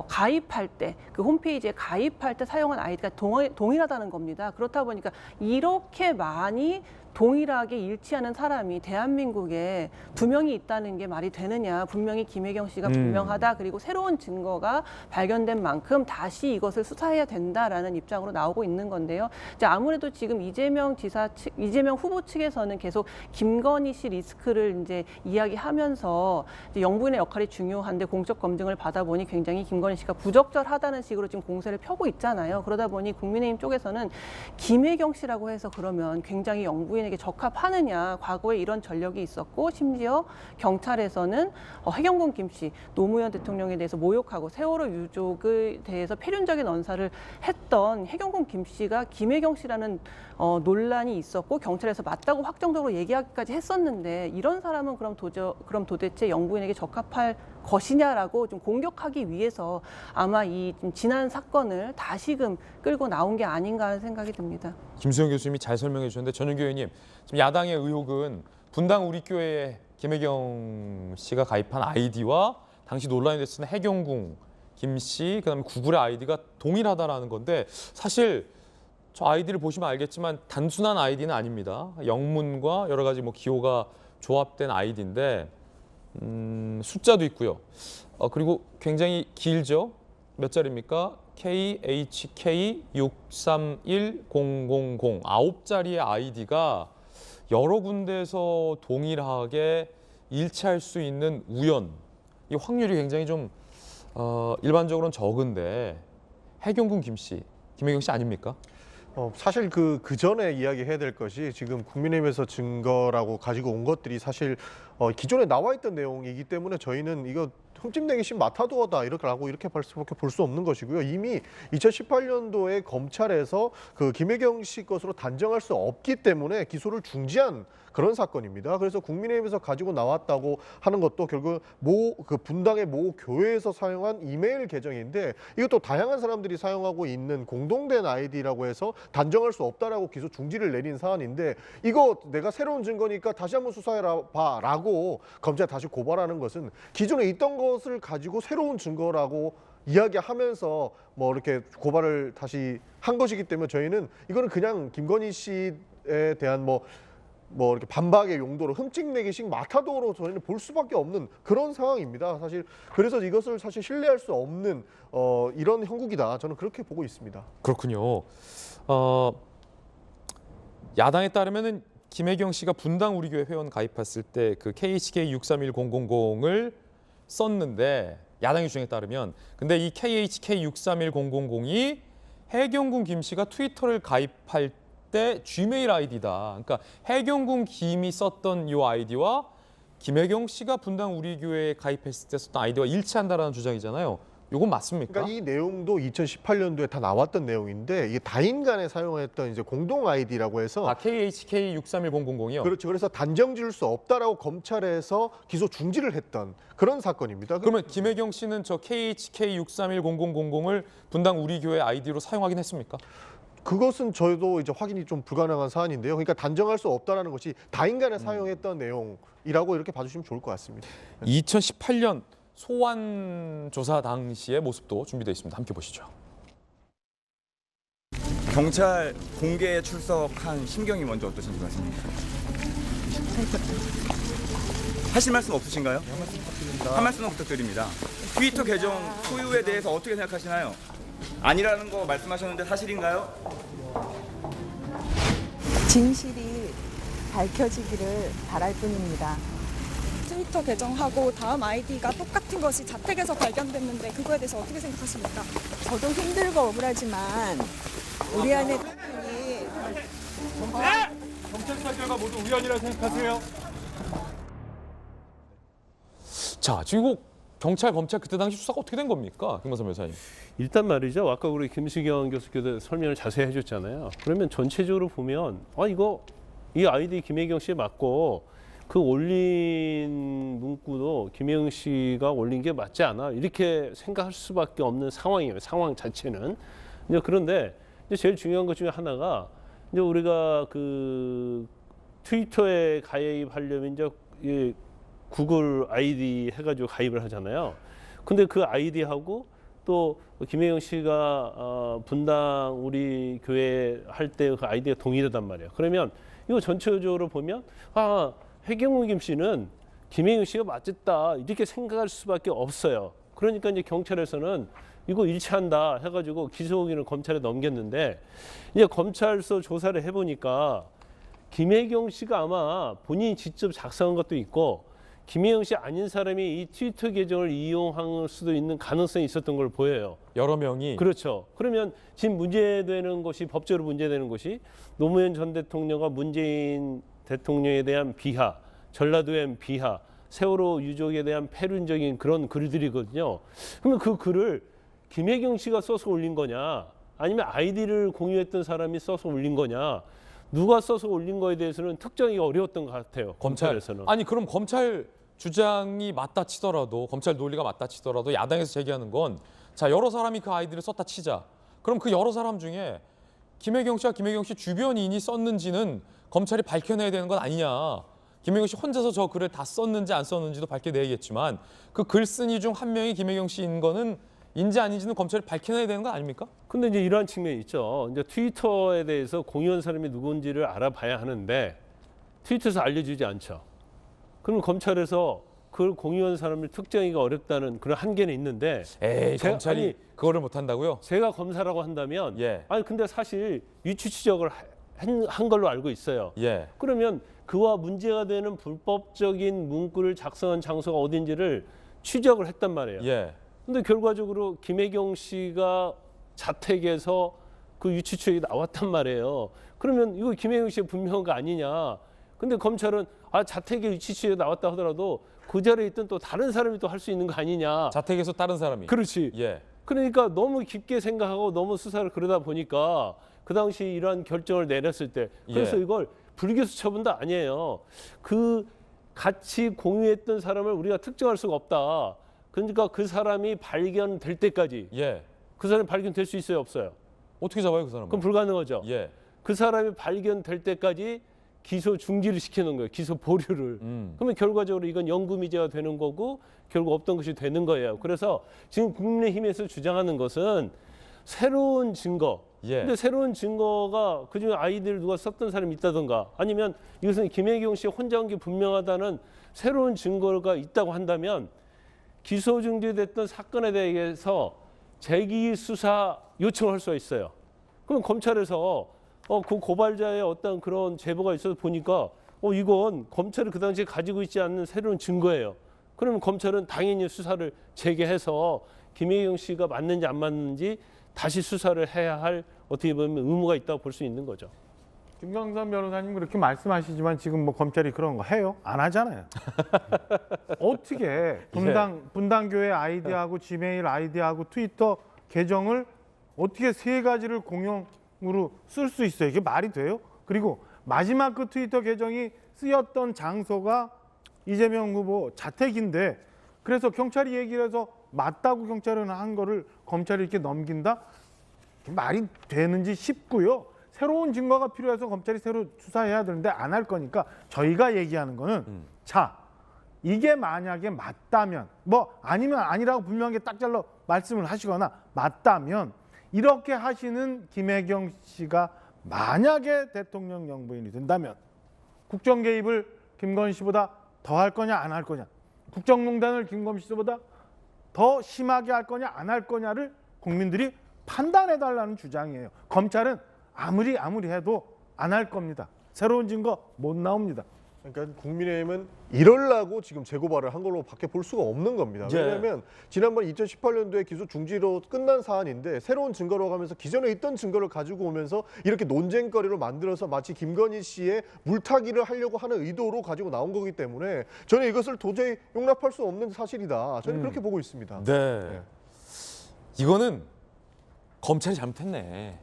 가입할 때 그 홈페이지에 가입할 때 사용한 아이디가 동일하다는 겁니다. 그렇다 보니까 이렇게 많이 동일하게 일치하는 사람이 대한민국에 2명이 있다는 게 말이 되느냐. 분명히 김혜경 씨가 분명하다. 그리고 그리고 새로운 증거가 발견된 만큼 다시 이것을 수사해야 된다라는 입장으로 나오고 있는 건데요. 이제 아무래도 지금 이재명 후보 측에서는 계속 김건희 씨 리스크를 이제 이야기하면서 이제 영부인의 역할이 중요한데 공적 검증을 받아보니 굉장히 김건희 씨가 부적절하다는 식으로 지금 공세를 펴고 있잖아요. 그러다 보니 국민의힘 쪽에서는 김혜경 씨라고 해서 그러면 굉장히 영부인에게 적합하느냐, 과거에 이런 전력이 있었고 심지어 경찰에서는 해경군 김 씨, 노무현 대통령에 대해서 모욕하고 세월호 유족에 대해서 폐륜적인 언사를 했던 해경군 김 씨가 김혜경 씨라는 논란이 있었고 경찰에서 맞다고 확정적으로 얘기하기까지 했었는데 이런 사람은 그럼 도대체 영부인에게 적합할 것이냐라고 좀 공격하기 위해서 아마 이 지난 사건을 다시금 끌고 나온 게 아닌가 하는 생각이 듭니다. 김수영 교수님이 잘 설명해 주셨는데 전윤규 의원님, 지금 야당의 의혹은 분당 우리 교회에 김혜경 씨가 가입한 아이디와 당시 논란이 됐던 해경궁 김 씨, 그다음에 구글의 아이디가 동일하다라는 건데 사실 저 아이디를 보시면 알겠지만 단순한 아이디는 아닙니다. 영문과 여러 가지 기호가 조합된 아이디인데 숫자도 있고요. 그리고 굉장히 길죠. 몇 자리입니까? KHK631000 9자리의 아이디가 여러 군데에서 동일하게 일치할 수 있는 우연, 이 확률이 굉장히 좀 일반적으로는 적은데 해경군 김 씨, 김혜경 씨 아닙니까? 사실 그 전에 이야기해야 될 것이 지금 국민의힘에서 증거라고 가지고 온 것들이 사실 기존에 나와 있던 내용이기 때문에 저희는 이거 흠집내기식 마타도어다 이렇게 볼 수 없는 것이고요. 이미 2018년도에 검찰에서 그 김혜경 씨 것으로 단정할 수 없기 때문에 기소를 중지한 그런 사건입니다. 그래서 국민의힘에서 가지고 나왔다고 하는 것도 결국 그 분당의 모 교회에서 사용한 이메일 계정인데 이것도 다양한 사람들이 사용하고 있는 공동된 아이디라고 해서 단정할 수 없다라고 기소 중지를 내린 사안인데 이거 내가 새로운 증거니까 다시 한번 수사해봐라고 검찰 다시 고발하는 것은 기존에 있던 것을 가지고 새로운 증거라고 이야기하면서 이렇게 고발을 다시 한 것이기 때문에 저희는 이거는 그냥 김건희 씨에 대한 이렇게 반박의 용도로 흠집내기식 마타도어로 저희는 볼 수밖에 없는 그런 상황입니다. 사실 그래서 이것을 사실 신뢰할 수 없는 이런 형국이다. 저는 그렇게 보고 있습니다. 그렇군요. 야당에 따르면은 김혜경 씨가 분당 우리 교회 회원 가입했을 때 그 KHK631000을 썼는데 야당의 주장에 따르면 근데 이 KHK631000이 해경군 김 씨가 트위터를 가입할 때 Gmail 아이디다. 그러니까 해경군 김이 썼던 이 아이디와 김혜경 씨가 분당 우리 교회에 가입했을 때 썼던 아이디와 일치한다라는 주장이잖아요. 이건 맞습니까? 그러니까 이 내용도 2018년도에 다 나왔던 내용인데 이게 다인 간에 사용했던 이제 공동 아이디라고 해서 KHK631000이요. 그렇죠. 그래서 단정 지을 수 없다라고 검찰에서 기소 중지를 했던 그런 사건입니다. 그러면 김혜경 씨는 저 KHK631000을 분당 우리 교회 아이디로 사용하긴 했습니까? 그것은 저희도 이제 확인이 좀 불가능한 사안인데요. 그러니까 단정할 수 없다라는 것이 다인 간에 사용했던 내용이라고 이렇게 봐주시면 좋을 것 같습니다. 2018년 소환 조사 당시의 모습도 준비되어 있습니다. 함께 보시죠. 경찰 공개에 출석한 심경이 먼저 어떠신지 말씀해주세요. 하실 말씀 없으신가요? 한 말씀 부탁드립니다. 트위터 계정 소유에 대해서 어떻게 생각하시나요? 아니라는 거 말씀하셨는데 사실인가요? 진실이 밝혀지기를 바랄 뿐입니다. 트위터 계정하고 다음 아이디가 똑같은 것이 자택에서 발견됐는데 그거에 대해서 어떻게 생각하십니까? 저도 힘들고 억울하지만 우리 안에 경찰 결과 모두 우연이라고 생각하세요? 자, 지금 경찰, 검찰 그때 당시 수사가 어떻게 된 겁니까? 김만선 변호사님. 일단 말이죠. 아까 우리 김수경 교수께서 설명을 자세히 해줬잖아요. 그러면 전체적으로 보면 이 아이디 김혜경 씨 맞고 그 올린 문구도 김혜경 씨가 올린 게 맞지 않아 이렇게 생각할 수밖에 없는 상황이에요. 상황 자체는. 이제 그런데 이제 제일 중요한 것 중에 하나가 이제 우리가 그 트위터에 가입하려면 이제 이 구글 아이디 해가지고 가입을 하잖아요. 근데 그 아이디하고 또 김혜경 씨가 분당 우리 교회 할 때 그 아이디가 동일하단 말이에요. 그러면 이거 전체적으로 보면 해경훈 김 씨는 김혜경 씨가 맞겠다 이렇게 생각할 수밖에 없어요. 그러니까 이제 경찰에서는 이거 일치한다 해가지고 기소 의견을 검찰에 넘겼는데 이제 검찰서 조사를 해보니까 김혜경 씨가 아마 본인이 직접 작성한 것도 있고 김혜경 씨 아닌 사람이 이 트위터 계정을 이용할 수도 있는 가능성이 있었던 걸 보여요. 여러 명이. 그렇죠. 그러면 지금 문제되는 것이 법적으로 문제되는 것이 노무현 전 대통령과 문재인 대통령에 대한 비하, 전라도의 비하, 세월호 유족에 대한 패륜적인 그런 글들이거든요. 그러면 그 글을 김혜경 씨가 써서 올린 거냐 아니면 아이디를 공유했던 사람이 써서 올린 거냐 누가 써서 올린 거에 대해서는 특정이 어려웠던 것 같아요. 검찰에서는. 아니 그럼 검찰 주장이 맞다 치더라도 검찰 논리가 맞다 치더라도 야당에서 제기하는 건 자 여러 사람이 그 아이디를 썼다 치자. 그럼 그 여러 사람 중에 김혜경 씨와 김혜경 씨 주변인이 썼는지는 검찰이 밝혀내야 되는 건 아니냐. 김혜경 씨 혼자서 저 글을 다 썼는지 안 썼는지도 밝혀내야겠지만 그 글쓴이 중 한 명이 김혜경 씨인 거는 인지 아닌지는 검찰이 밝혀내야 되는 거 아닙니까? 근데 이제 이러한 측면이 있죠. 이제 트위터에 대해서 공유한 사람이 누군지를 알아봐야 하는데 트위터에서 알려주지 않죠. 그럼 검찰에서 그걸 공유한 사람을 특정하기가 어렵다는 그런 한계는 있는데 에이, 검찰이 그거를 못 한다고요? 제가 검사라고 한다면 예. 아니 근데 사실 유추 추적을 한 걸로 알고 있어요. 예. 그러면 그와 문제가 되는 불법적인 문구를 작성한 장소가 어딘지를 추적을 했단 말이에요. 예. 근데 결과적으로 김혜경 씨가 자택에서 그 유추 추적이 나왔단 말이에요. 그러면 이거 김혜경 씨의 분명한 거 아니냐. 근데 검찰은 자택에 유추 추적이 나왔다 하더라도 그 자리에 있던 또 다른 사람이 또 할 수 있는 거 아니냐. 자택에서 다른 사람이. 그렇지. 예. 그러니까 너무 깊게 생각하고 너무 수사를 그러다 보니까 그 당시 이러한 결정을 내렸을 때 그래서 예. 이걸 불기소 처분도 아니에요. 그 같이 공유했던 사람을 우리가 특정할 수가 없다. 그러니까 그 사람이 발견될 때까지 예. 그 사람이 발견될 수 있어요, 없어요? 어떻게 잡아요, 그 사람을? 그럼 불가능하죠. 예. 그 사람이 발견될 때까지 기소 중지를 시키는 거예요. 기소 보류를. 그러면 결과적으로 이건 영구미제가 되는 거고 결국 없던 것이 되는 거예요. 그래서 지금 국민의힘에서 주장하는 것은 새로운 증거. 예. 근데 새로운 증거가 그중에 아이디를 누가 썼던 사람이 있다던가 아니면 이것은 김혜경 씨 혼자 한 게 분명하다는 새로운 증거가 있다고 한다면 기소 중지됐던 사건에 대해서 재기 수사 요청할 수가 있어요. 그럼 검찰에서 그 고발자의 어떤 그런 제보가 있어서 보니까 이건 검찰이 그 당시에 가지고 있지 않는 새로운 증거예요. 그러면 검찰은 당연히 수사를 재개해서 김혜경 씨가 맞는지 안 맞는지 다시 수사를 해야 할 어떻게 보면 의무가 있다고 볼 수 있는 거죠. 김광선 변호사님 그렇게 말씀하시지만 지금 뭐 검찰이 그런 거 해요? 안 하잖아요. 어떻게 분당교회 아이디하고 지메일 아이디하고 트위터 계정을 어떻게 세 가지를 공용으로 쓸 수 있어요? 이게 말이 돼요? 그리고 마지막 그 트위터 계정이 쓰였던 장소가 이재명 후보 자택인데 그래서 경찰이 얘기를 해서 맞다고 경찰은 한 거를 검찰이 이렇게 넘긴다? 말이 되는지 싶고요. 새로운 증거가 필요해서 검찰이 새로 수사해야 되는데 안 할 거니까 저희가 얘기하는 거는 자 이게 만약에 맞다면 뭐 아니면 아니라고 분명하게 딱 잘라 말씀을 하시거나 맞다면 이렇게 하시는 김혜경 씨가 만약에 대통령 영부인이 된다면 국정 개입을 김건희 씨보다 더 할 거냐 안 할 거냐 국정농단을 김건희 씨보다 더 심하게 할 거냐 안 할 거냐를 국민들이 판단해달라는 주장이에요. 검찰은 아무리 해도 안 할 겁니다. 새로운 증거 못 나옵니다. 그러니까 국민의힘은 이럴라고 지금 재고발을 한 걸로 밖에 볼 수가 없는 겁니다. 예. 왜냐하면 지난번 2018년도에 기소 중지로 끝난 사안인데 새로운 증거로 가면서 기존에 있던 증거를 가지고 오면서 이렇게 논쟁거리로 만들어서 마치 김건희 씨의 물타기를 하려고 하는 의도로 가지고 나온 거기 때문에 저는 이것을 도저히 용납할 수 없는 사실이다. 저는 그렇게 보고 있습니다. 네. 이거는 검찰이 잘못했네.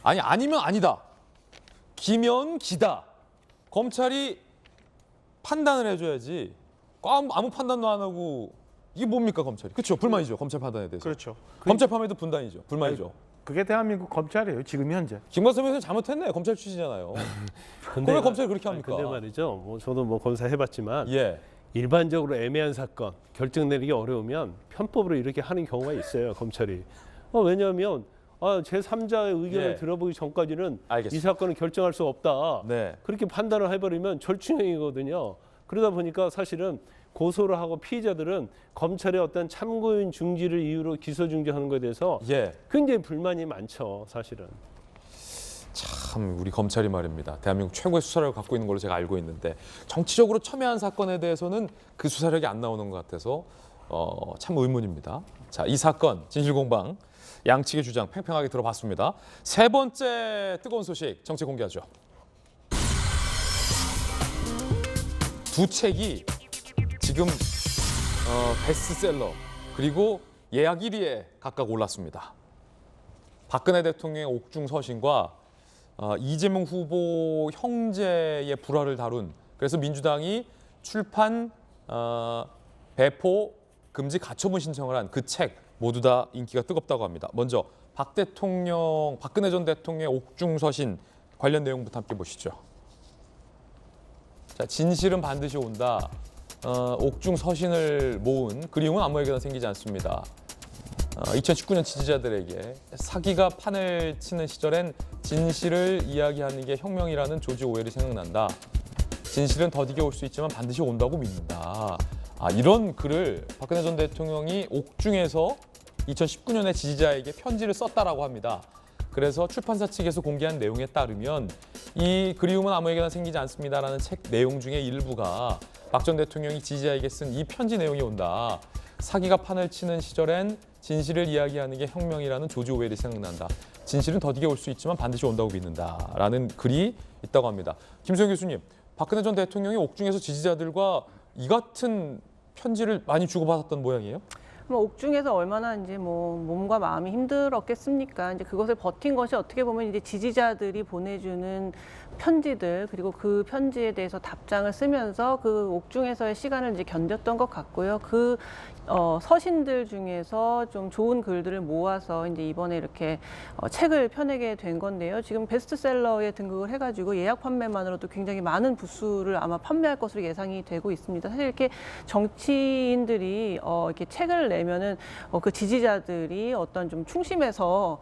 아니면 아니다. 기면 기다. 검찰이 판단을 해줘야지. 아무 판단도 안 하고 이게 뭡니까 검찰이? 그렇죠. 불만이죠. 검찰 판단에 대해서. 그렇죠. 검찰 판단에도 분단이죠. 불만이죠. 그게 대한민국 검찰이에요. 지금 현재. 김광선 변호사님 잘못했네. 검찰 출신이잖아요. 왜 검찰이 그렇게 합니까? 근데 말이죠. 뭐 저도 뭐 검사 해봤지만 예. 일반적으로 애매한 사건 결정 내리기 어려우면 편법으로 이렇게 하는 경우가 있어요. 검찰이. 왜냐하면 제3자의 의견을 예. 들어보기 전까지는 알겠습니다. 이 사건을 결정할 수 없다. 네. 그렇게 판단을 해버리면 절충행위거든요. 그러다 보니까 사실은 고소를 하고 피의자들은 검찰의 어떤 참고인 중지를 이유로 기소 중지하는 것에 대해서 굉장히 불만이 많죠, 사실은. 참 우리 검찰이 말입니다. 대한민국 최고의 수사력을 갖고 있는 걸로 제가 알고 있는데 정치적으로 첨예한 사건에 대해서는 그 수사력이 안 나오는 것 같아서 참 의문입니다. 자, 이 사건 진실공방 양측의 주장 팽팽하게 들어봤습니다. 세 번째 뜨거운 소식 정체 공개하죠. 두 책이 지금 베스트셀러 그리고 예약 1위에 각각 올랐습니다. 박근혜 대통령의 옥중 서신과 이재명 후보 형제의 불화를 다룬 그래서 민주당이 출판 배포 금지 가처분 신청을 한 그 책 모두 다 인기가 뜨겁다고 합니다. 먼저 박근혜 전 대통령의 옥중 서신 관련 내용부터 함께 보시죠. 자, 진실은 반드시 온다. 옥중 서신을 모은 그리움은 아무에게나 생기지 않습니다. 2019년 지지자들에게 사기가 판을 치는 시절엔 진실을 이야기하는 게 혁명이라는 조지 오웰이 생각난다. 진실은 더디게 올 수 있지만 반드시 온다고 믿는다. 이런 글을 박근혜 전 대통령이 옥중에서 2019년에 지지자에게 편지를 썼다라고 합니다. 그래서 출판사 측에서 공개한 내용에 따르면 이 그리움은 아무에게나 생기지 않습니다라는 책 내용 중에 일부가 박 전 대통령이 지지자에게 쓴 이 편지 내용이 온다. 사기가 판을 치는 시절엔 진실을 이야기하는 게 혁명이라는 조지 오웰이 생각난다. 진실은 더디게 올 수 있지만 반드시 온다고 믿는다라는 글이 있다고 합니다. 김소영 교수님, 박근혜 전 대통령이 옥중에서 지지자들과 이 같은 편지를 많이 주고받았던 모양이에요? 옥중에서 얼마나 이제 몸과 마음이 힘들었겠습니까? 이제 그것을 버틴 것이 어떻게 보면 이제 지지자들이 보내주는 편지들 그리고 그 편지에 대해서 답장을 쓰면서 그 옥중에서의 시간을 이제 견뎠던 것 같고요. 그 서신들 중에서 좀 좋은 글들을 모아서 이제 이번에 이렇게 책을 펴내게 된 건데요. 지금 베스트셀러에 등극을 해가지고 예약 판매만으로도 굉장히 많은 부수를 아마 판매할 것으로 예상이 되고 있습니다. 사실 이렇게 정치인들이 이렇게 책을 내면은 그 지지자들이 어떤 좀 충심해서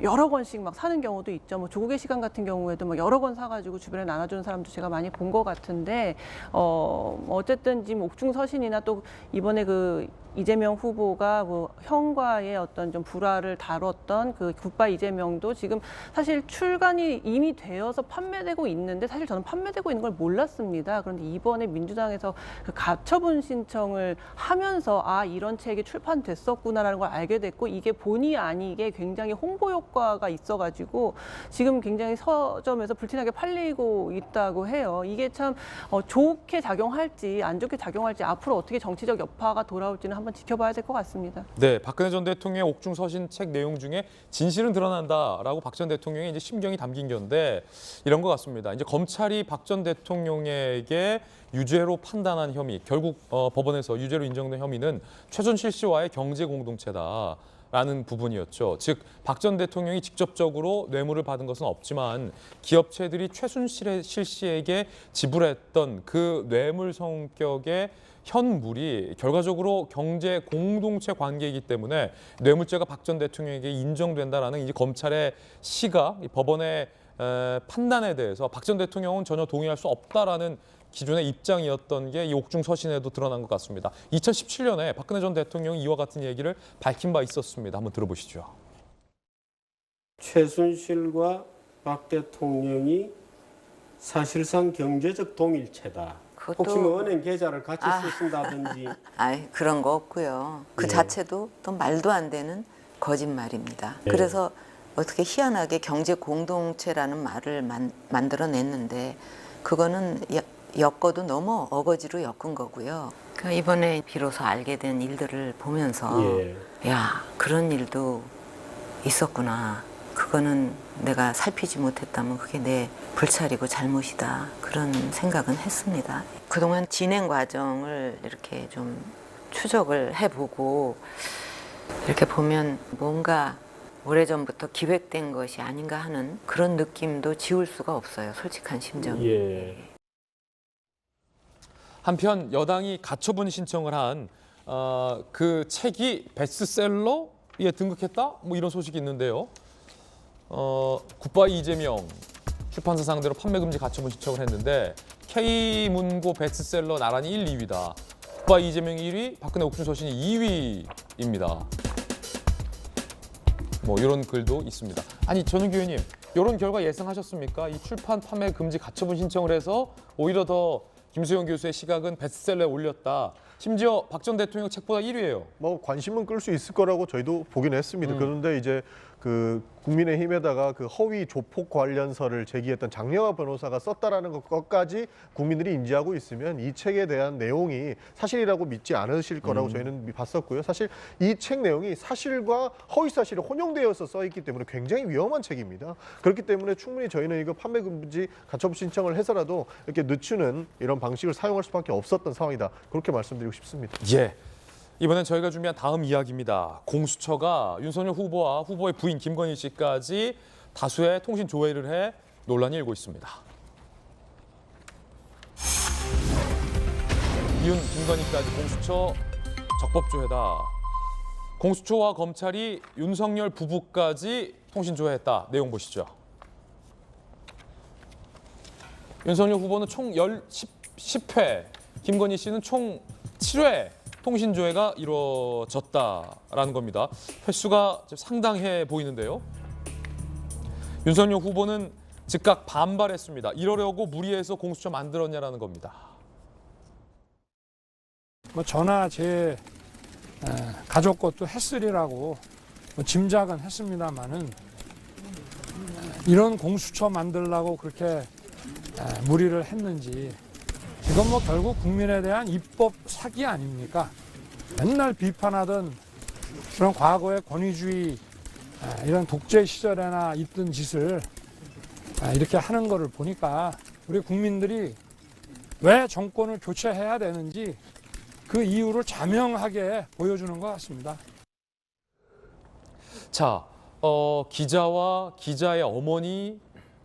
여러 권씩 막 사는 경우도 있죠. 조국의 시간 같은 경우에도 여러 권 사가지고 주변에 나눠주는 사람도 제가 많이 본 것 같은데 어쨌든 지금 옥중 서신이나 또 이번에 그 이재명 후보가 형과의 어떤 좀 불화를 다뤘던 그 굿바이 이재명도 지금 사실 출간이 이미 되어서 판매되고 있는데 사실 저는 판매되고 있는 걸 몰랐습니다. 그런데 이번에 민주당에서 그 가처분 신청을 하면서 이런 책이 출판됐었구나라는 걸 알게 됐고 이게 본의 아니게 굉장히 홍보 효과가 있어가지고 지금 굉장히 서점에서 불티나게 팔리고 있다고 해요. 이게 참 좋게 작용할지 안 좋게 작용할지 앞으로 어떻게 정치적 여파가 돌아올지는 한번 지켜봐야 될 것 같습니다. 네, 박근혜 전 대통령의 옥중 서신 책 내용 중에 진실은 드러난다라고 박 전 대통령의 이제 심경이 담긴 건데 이런 것 같습니다. 이제 검찰이 박 전 대통령에게 유죄로 판단한 혐의, 결국 법원에서 유죄로 인정된 혐의는 최순실 씨와의 경제 공동체다. 라는 부분이었죠. 즉, 박 전 대통령이 직접적으로 뇌물을 받은 것은 없지만 기업체들이 최순실 씨에게 지불했던 그 뇌물 성격의 현물이 결과적으로 경제 공동체 관계이기 때문에 뇌물죄가 박 전 대통령에게 인정된다라는 이제 검찰의 시각, 법원의 판단에 대해서 박 전 대통령은 전혀 동의할 수 없다라는 기존의 입장이었던 게 이 옥중 서신에도 드러난 것 같습니다. 2017년에 박근혜 전 대통령이 이와 같은 얘기를 밝힌 바 있었습니다. 한번 들어보시죠. 최순실과 박 대통령이 사실상 경제적 동일체다. 혹시 은행 계좌를 같이 쓰신다든지. 그런 거 없고요. 그 자체도 또 말도 안 되는 거짓말입니다. 그래서 어떻게 희한하게 경제 공동체라는 말을 만들어냈는데 그거는 엮어도 너무 어거지로 엮은 거고요. 그러니까 이번에 비로소 알게 된 일들을 보면서 야, 그런 일도 있었구나. 그거는 내가 살피지 못했다면 그게 내 불찰이고 잘못이다. 그런 생각은 했습니다. 그동안 진행 과정을 이렇게 좀 추적을 해보고 이렇게 보면 뭔가 오래전부터 기획된 것이 아닌가 하는 그런 느낌도 지울 수가 없어요. 솔직한 심정이. 한편 여당이 가처분 신청을 한 그 책이 베스트셀러에 등극했다? 이런 소식이 있는데요. 굿바이 이재명 출판사 상대로 판매 금지 가처분 신청을 했는데 K문고 베스트셀러 나란히 1, 2위다. 오빠 이재명 1위, 박근혜 옥중 서신이 2위입니다. 뭐 이런 글도 있습니다. 아니 전은규 의원님, 이런 결과 예상하셨습니까? 이 출판 판매 금지 가처분 신청을 해서 오히려 더 김수영 교수의 시각은 베스트셀러에 올렸다. 심지어 박 전 대통령 책보다 1위예요. 뭐 관심은 끌 수 있을 거라고 저희도 보긴 했습니다. 그런데 이제 그 국민의힘에다가 그 허위 조폭 관련서를 제기했던 장려화 변호사가 썼다라는 것까지 국민들이 인지하고 있으면 이 책에 대한 내용이 사실이라고 믿지 않으실 거라고 저희는 봤었고요. 사실 이 책 내용이 사실과 허위 사실이 혼용되어서 써 있기 때문에 굉장히 위험한 책입니다. 그렇기 때문에 충분히 저희는 이거 판매 금지 가처분 신청을 해서라도 이렇게 늦추는 이런 방식을 사용할 수밖에 없었던 상황이다. 그렇게 말씀드리고 싶습니다. 예. 이번엔 저희가 준비한 다음 이야기입니다. 공수처가 윤석열 후보와 후보의 부인 김건희 씨까지 다수의 통신 조회를 해 논란이 일고 있습니다. 이윤, 김건희까지 공수처 적법 조회다. 공수처와 검찰이 윤석열 부부까지 통신 조회했다. 내용 보시죠. 윤석열 후보는 총 10회, 김건희 씨는 총 7회 통신 조회가 이루어졌다라는 겁니다. 횟수가 상당해 보이는데요. 윤석열 후보는 즉각 반발했습니다. 이러려고 무리해서 공수처 만들었냐라는 겁니다. 뭐 저나 제 가족 것도 했으리라고 뭐 짐작은 했습니다만은 이런 공수처 만들려고 그렇게 무리를 했는지, 이건 뭐 결국 국민에 대한 입법 사기 아닙니까? 맨날 비판하던 그런 과거의 권위주의 이런 독재 시절에나 있던 짓을 이렇게 하는 거를 보니까 우리 국민들이 왜 정권을 교체해야 되는지 그 이유를 자명하게 보여주는 것 같습니다. 자, 기자와 기자의 어머니,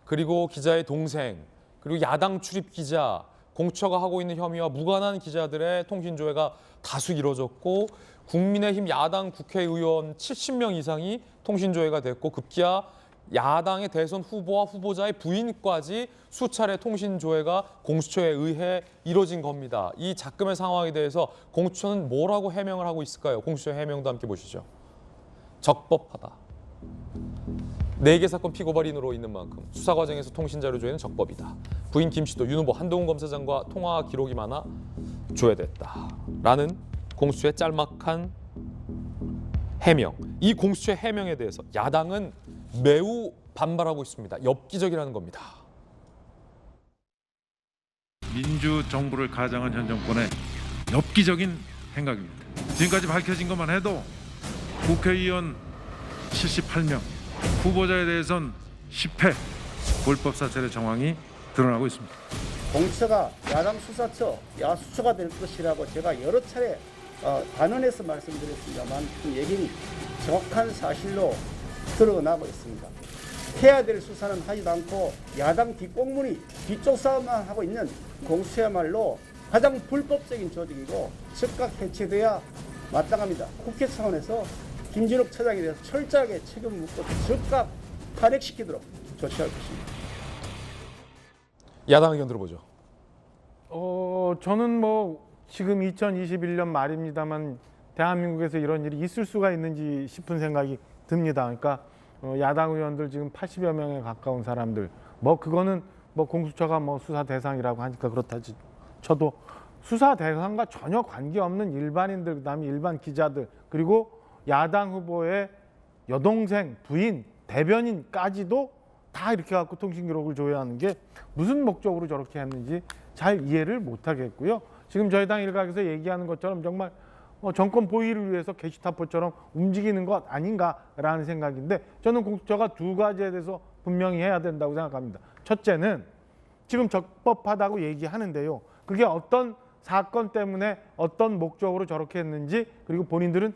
그리고 기자의 동생, 그리고 야당 출입 기자, 공수처가 하고 있는 혐의와 무관한 기자들의 통신 조회가 다수 이뤄졌고, 국민의힘 야당 국회의원 70명 이상이 통신 조회가 됐고, 급기야 야당의 대선 후보와 후보자의 부인까지 수차례 통신 조회가 공수처에 의해 이뤄진 겁니다. 이 작금의 상황에 대해서 공수처는 뭐라고 해명을 하고 있을까요? 공수처 해명도 함께 보시죠. 적법하다. 4개 사건 피고발인으로 있는 만큼 수사 과정에서 통신자료 조회는 적법이다. 부인 김 씨도 윤 후보 한동훈 검사장과 통화 기록이 많아 조회됐다라는 공수처의 짤막한 해명. 이 공수처의 해명에 대해서 야당은 매우 반발하고 있습니다. 엽기적이라는 겁니다. 민주정부를 가장한 현 정권의 엽기적인 행각입니다. 지금까지 밝혀진 것만 해도 국회의원 78명, 후보자에 대해선 10회 불법 사찰의 정황이 드러나고 있습니다. 공수처가 야당 수사처, 야수처가 될 것이라고 제가 여러 차례 단언해서 말씀드렸습니다만 그 얘기는 정확한 사실로 드러나고 있습니다. 해야 될 수사는 하지도 않고 야당 뒷공무니 뒤쪽 싸움만 하고 있는 공수처야말로 가장 불법적인 조직이고 즉각 해체돼야 마땅합니다. 국회 차원에서 김진욱 처장에 대해서 철저하게 책임을 묻고 즉각 탄핵시키도록 조치할 것입니다. 야당 의견 들어보죠. 저는 뭐 지금 2021년 말입니다만 대한민국에서 이런 일이 있을 수가 있는지 싶은 생각이 듭니다. 그러니까 야당 의원들 지금 80여 명에 가까운 사람들, 뭐 그거는 뭐 공수처가 뭐 수사 대상이라고 하니까 그렇다 쳐도 수사 대상과 전혀 관계없는 일반인들, 그다음에 일반 기자들, 그리고 야당 후보의 여동생, 부인, 대변인까지도 다 이렇게 갖고 통신 기록을 조회하는 게 무슨 목적으로 저렇게 했는지 잘 이해를 못하겠고요. 지금 저희 당 일각에서 얘기하는 것처럼 정말 정권 보위를 위해서 게시타포처럼 움직이는 것 아닌가라는 생각인데, 저는 공수처가 두 가지에 대해서 분명히 해야 된다고 생각합니다. 첫째는 지금 적법하다고 얘기하는데요. 그게 어떤 사건 때문에 어떤 목적으로 저렇게 했는지, 그리고 본인들은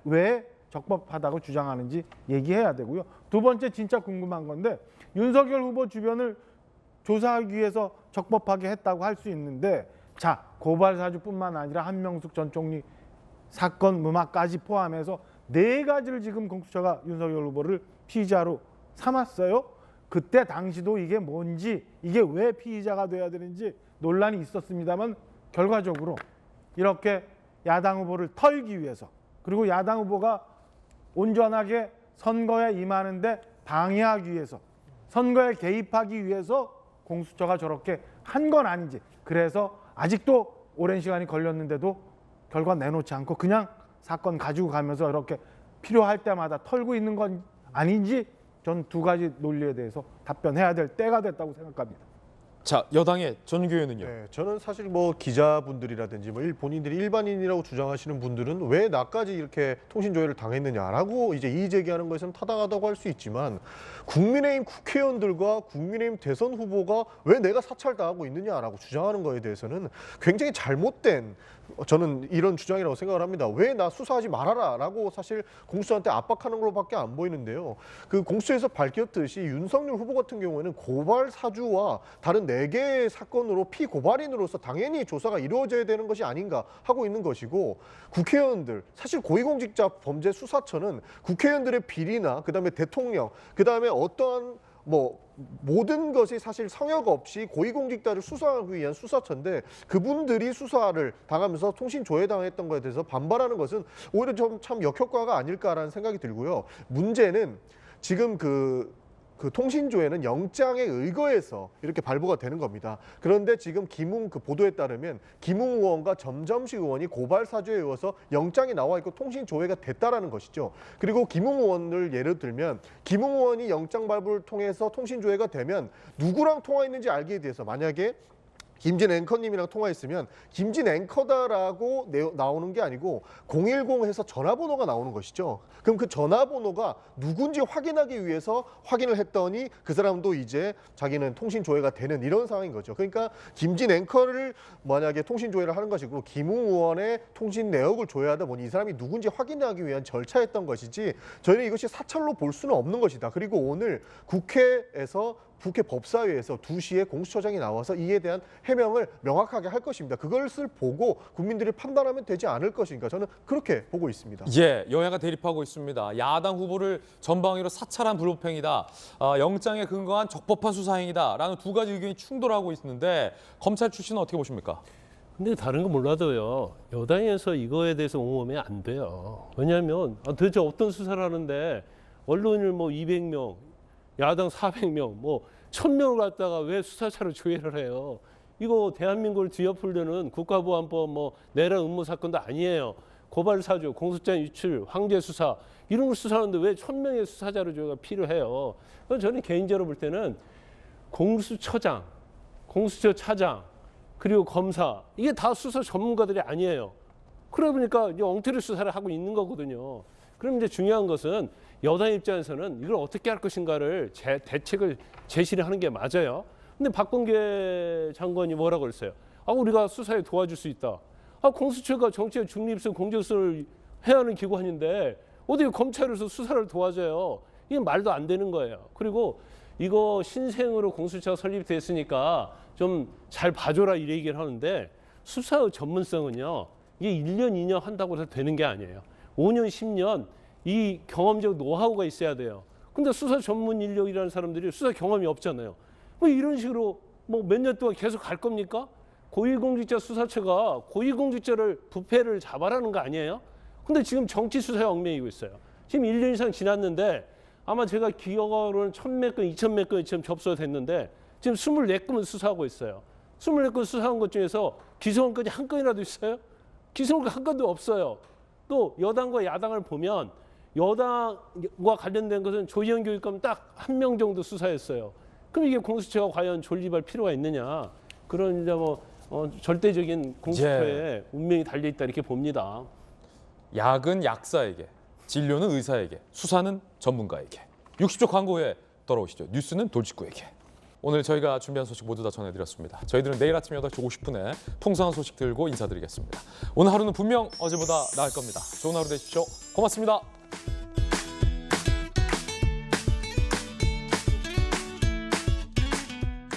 왜 적법하다고 주장하는지 얘기해야 되고요. 두 번째 진짜 궁금한 건데, 윤석열 후보 주변을 조사하기 위해서 적법하게 했다고 할 수 있는데, 자, 고발 사주뿐만 아니라 한명숙 전 총리 사건 무마까지 포함해서 4가지를 지금 공수처가 윤석열 후보를 피의자로 삼았어요. 그때 당시도 이게 뭔지, 이게 왜 피의자가 돼야 되는지 논란이 있었습니다만 결과적으로 이렇게 야당 후보를 털기 위해서, 그리고 야당 후보가 온전하게 선거에 임하는데 방해하기 위해서, 선거에 개입하기 위해서 공수처가 저렇게 한 건 아닌지, 그래서 아직도 오랜 시간이 걸렸는데도 결과 내놓지 않고 그냥 사건 가지고 가면서 이렇게 필요할 때마다 털고 있는 건 아닌지, 전 두 가지 논리에 대해서 답변해야 될 때가 됐다고 생각합니다. 자, 여당의 전규 의원은요? 네, 저는 사실 뭐 기자분들이라든지 뭐 본인들이 일반인이라고 주장하시는 분들은 왜 나까지 이렇게 통신조회를 당했느냐라고 이제 이의 제기하는 것은 타당하다고 할 수 있지만, 국민의힘 국회의원들과 국민의힘 대선 후보가 왜 내가 사찰당하고 있느냐라고 주장하는 거에 대해서는 굉장히 잘못된, 저는 이런 주장이라고 생각을 합니다. 왜 나 수사하지 말아라라고 사실 공수처한테 압박하는 걸로밖에 안 보이는데요. 그 공수처에서 밝혔듯이 윤석열 후보 같은 경우에는 고발 사주와 다른 4개의 사건으로 피고발인으로서 당연히 조사가 이루어져야 되는 것이 아닌가 하고 있는 것이고, 국회의원들, 사실 고위공직자 범죄 수사처는 국회의원들의 비리나 그다음에 대통령, 그다음에 어떠한 모든 것이 사실 성역 없이 고위공직자를 수사하기 위한 수사처인데, 그분들이 수사를 당하면서 통신조회당했던 것에 대해서 반발하는 것은 오히려 좀 참 역효과가 아닐까라는 생각이 들고요. 문제는 지금 그 통신조회는 영장에 의거해서 이렇게 발부가 되는 겁니다. 그런데 지금 그 보도에 따르면 김웅 의원과 점점식 의원이 고발 사주에 의해서 영장이 나와 있고 통신조회가 됐다라는 것이죠. 그리고 김웅 의원을 예를 들면, 김웅 의원이 영장 발부를 통해서 통신조회가 되면 누구랑 통화했는지 알기에 대해서, 만약에 김진 앵커님이랑 통화했으면 김진 앵커다라고 나오는 게 아니고 010 해서 전화번호가 나오는 것이죠. 그럼 그 전화번호가 누군지 확인하기 위해서 확인을 했더니 그 사람도 이제 자기는 통신조회가 되는 이런 상황인 거죠. 그러니까 김진 앵커를 만약에 통신조회를 하는 것이고 김웅 의원의 통신 내역을 조회하다 보니 이 사람이 누군지 확인하기 위한 절차였던 것이지, 저희는 이것이 사찰로 볼 수는 없는 것이다. 그리고 오늘 국회에서 국회 법사위에서 2시에 공수처장이 나와서 이에 대한 해명을 명확하게 할 것입니다. 그것을 보고 국민들이 판단하면 되지 않을 것인가, 저는 그렇게 보고 있습니다. 예, 여야가 대립하고 있습니다. 야당 후보를 전방위로 사찰한 불법행위다, 영장에 근거한 적법한 수사행위다라는 두 가지 의견이 충돌하고 있는데, 검찰 출신은 어떻게 보십니까? 근데 다른 거 몰라도요, 여당에서 이거에 대해서 옹호하면 안 돼요. 왜냐하면 도대체 어떤 수사를 하는데 언론을 200명, 야당 400명, 1000명을 갖다가 왜 수사차로 조회를 해요? 이거 대한민국을 뒤엎으려는 국가보안법 내란 음모 사건도 아니에요. 고발 사주, 공소장 유출, 황제 수사 이런 걸 수사하는데 왜 1000명의 수사자료 조회가 필요해요? 저는 개인적으로 볼 때는 공수처장, 공수처 차장, 그리고 검사, 이게 다 수사 전문가들이 아니에요. 그러다 보니까 이제 엉터리 수사를 하고 있는 거거든요. 그럼 이제 중요한 것은 여당 입장에서는 이걸 어떻게 할 것인가를 대책을 제시를 하는 게 맞아요. 근데 박범계 장관이 뭐라고 그랬어요? 우리가 수사에 도와줄 수 있다. 공수처가 정치의 중립성, 공정성을 해야 하는 기관인데 어떻게 검찰에서 수사를 도와줘요? 이게 말도 안 되는 거예요. 그리고 이거 신생으로 공수처가 설립됐으니까 좀 잘 봐줘라 이 얘기를 하는데, 수사의 전문성은요, 이게 1년, 2년 한다고 해서 되는 게 아니에요. 5년, 10년 이 경험적 노하우가 있어야 돼요. 근데 수사 전문 인력이라는 사람들이 수사 경험이 없잖아요. 이런 식으로 몇 년 동안 계속 갈 겁니까? 고위공직자 수사처가 고위공직자를 부패를 잡아라는 거 아니에요? 근데 지금 정치 수사에 얽매이고 있어요. 지금 1년 이상 지났는데 아마 제가 기억으로는 1000몇 건, 2000몇 건이 지금 접수가 됐는데 지금 24건을 수사하고 있어요. 24건 수사한 것 중에서 기소건까지 한 건이라도 있어요? 기소건 한 건도 없어요. 또 여당과 야당을 보면 여당과 관련된 것은 조희연 교육감 딱 1명 정도 수사했어요. 그럼 이게 공수처가 과연 존립할 필요가 있느냐? 그런 이제 절대적인 공수처에 운명이 달려 있다 이렇게 봅니다. 약은 약사에게, 진료는 의사에게, 수사는 전문가에게. 60초 광고 후에 돌아오시죠. 뉴스는 돌직구에게. 오늘 저희가 준비한 소식 모두 다 전해드렸습니다. 저희들은 내일 아침 8시 50분에 풍성한 소식 들고 인사드리겠습니다. 오늘 하루는 분명 어제보다 나을 겁니다. 좋은 하루 되십시오. 고맙습니다.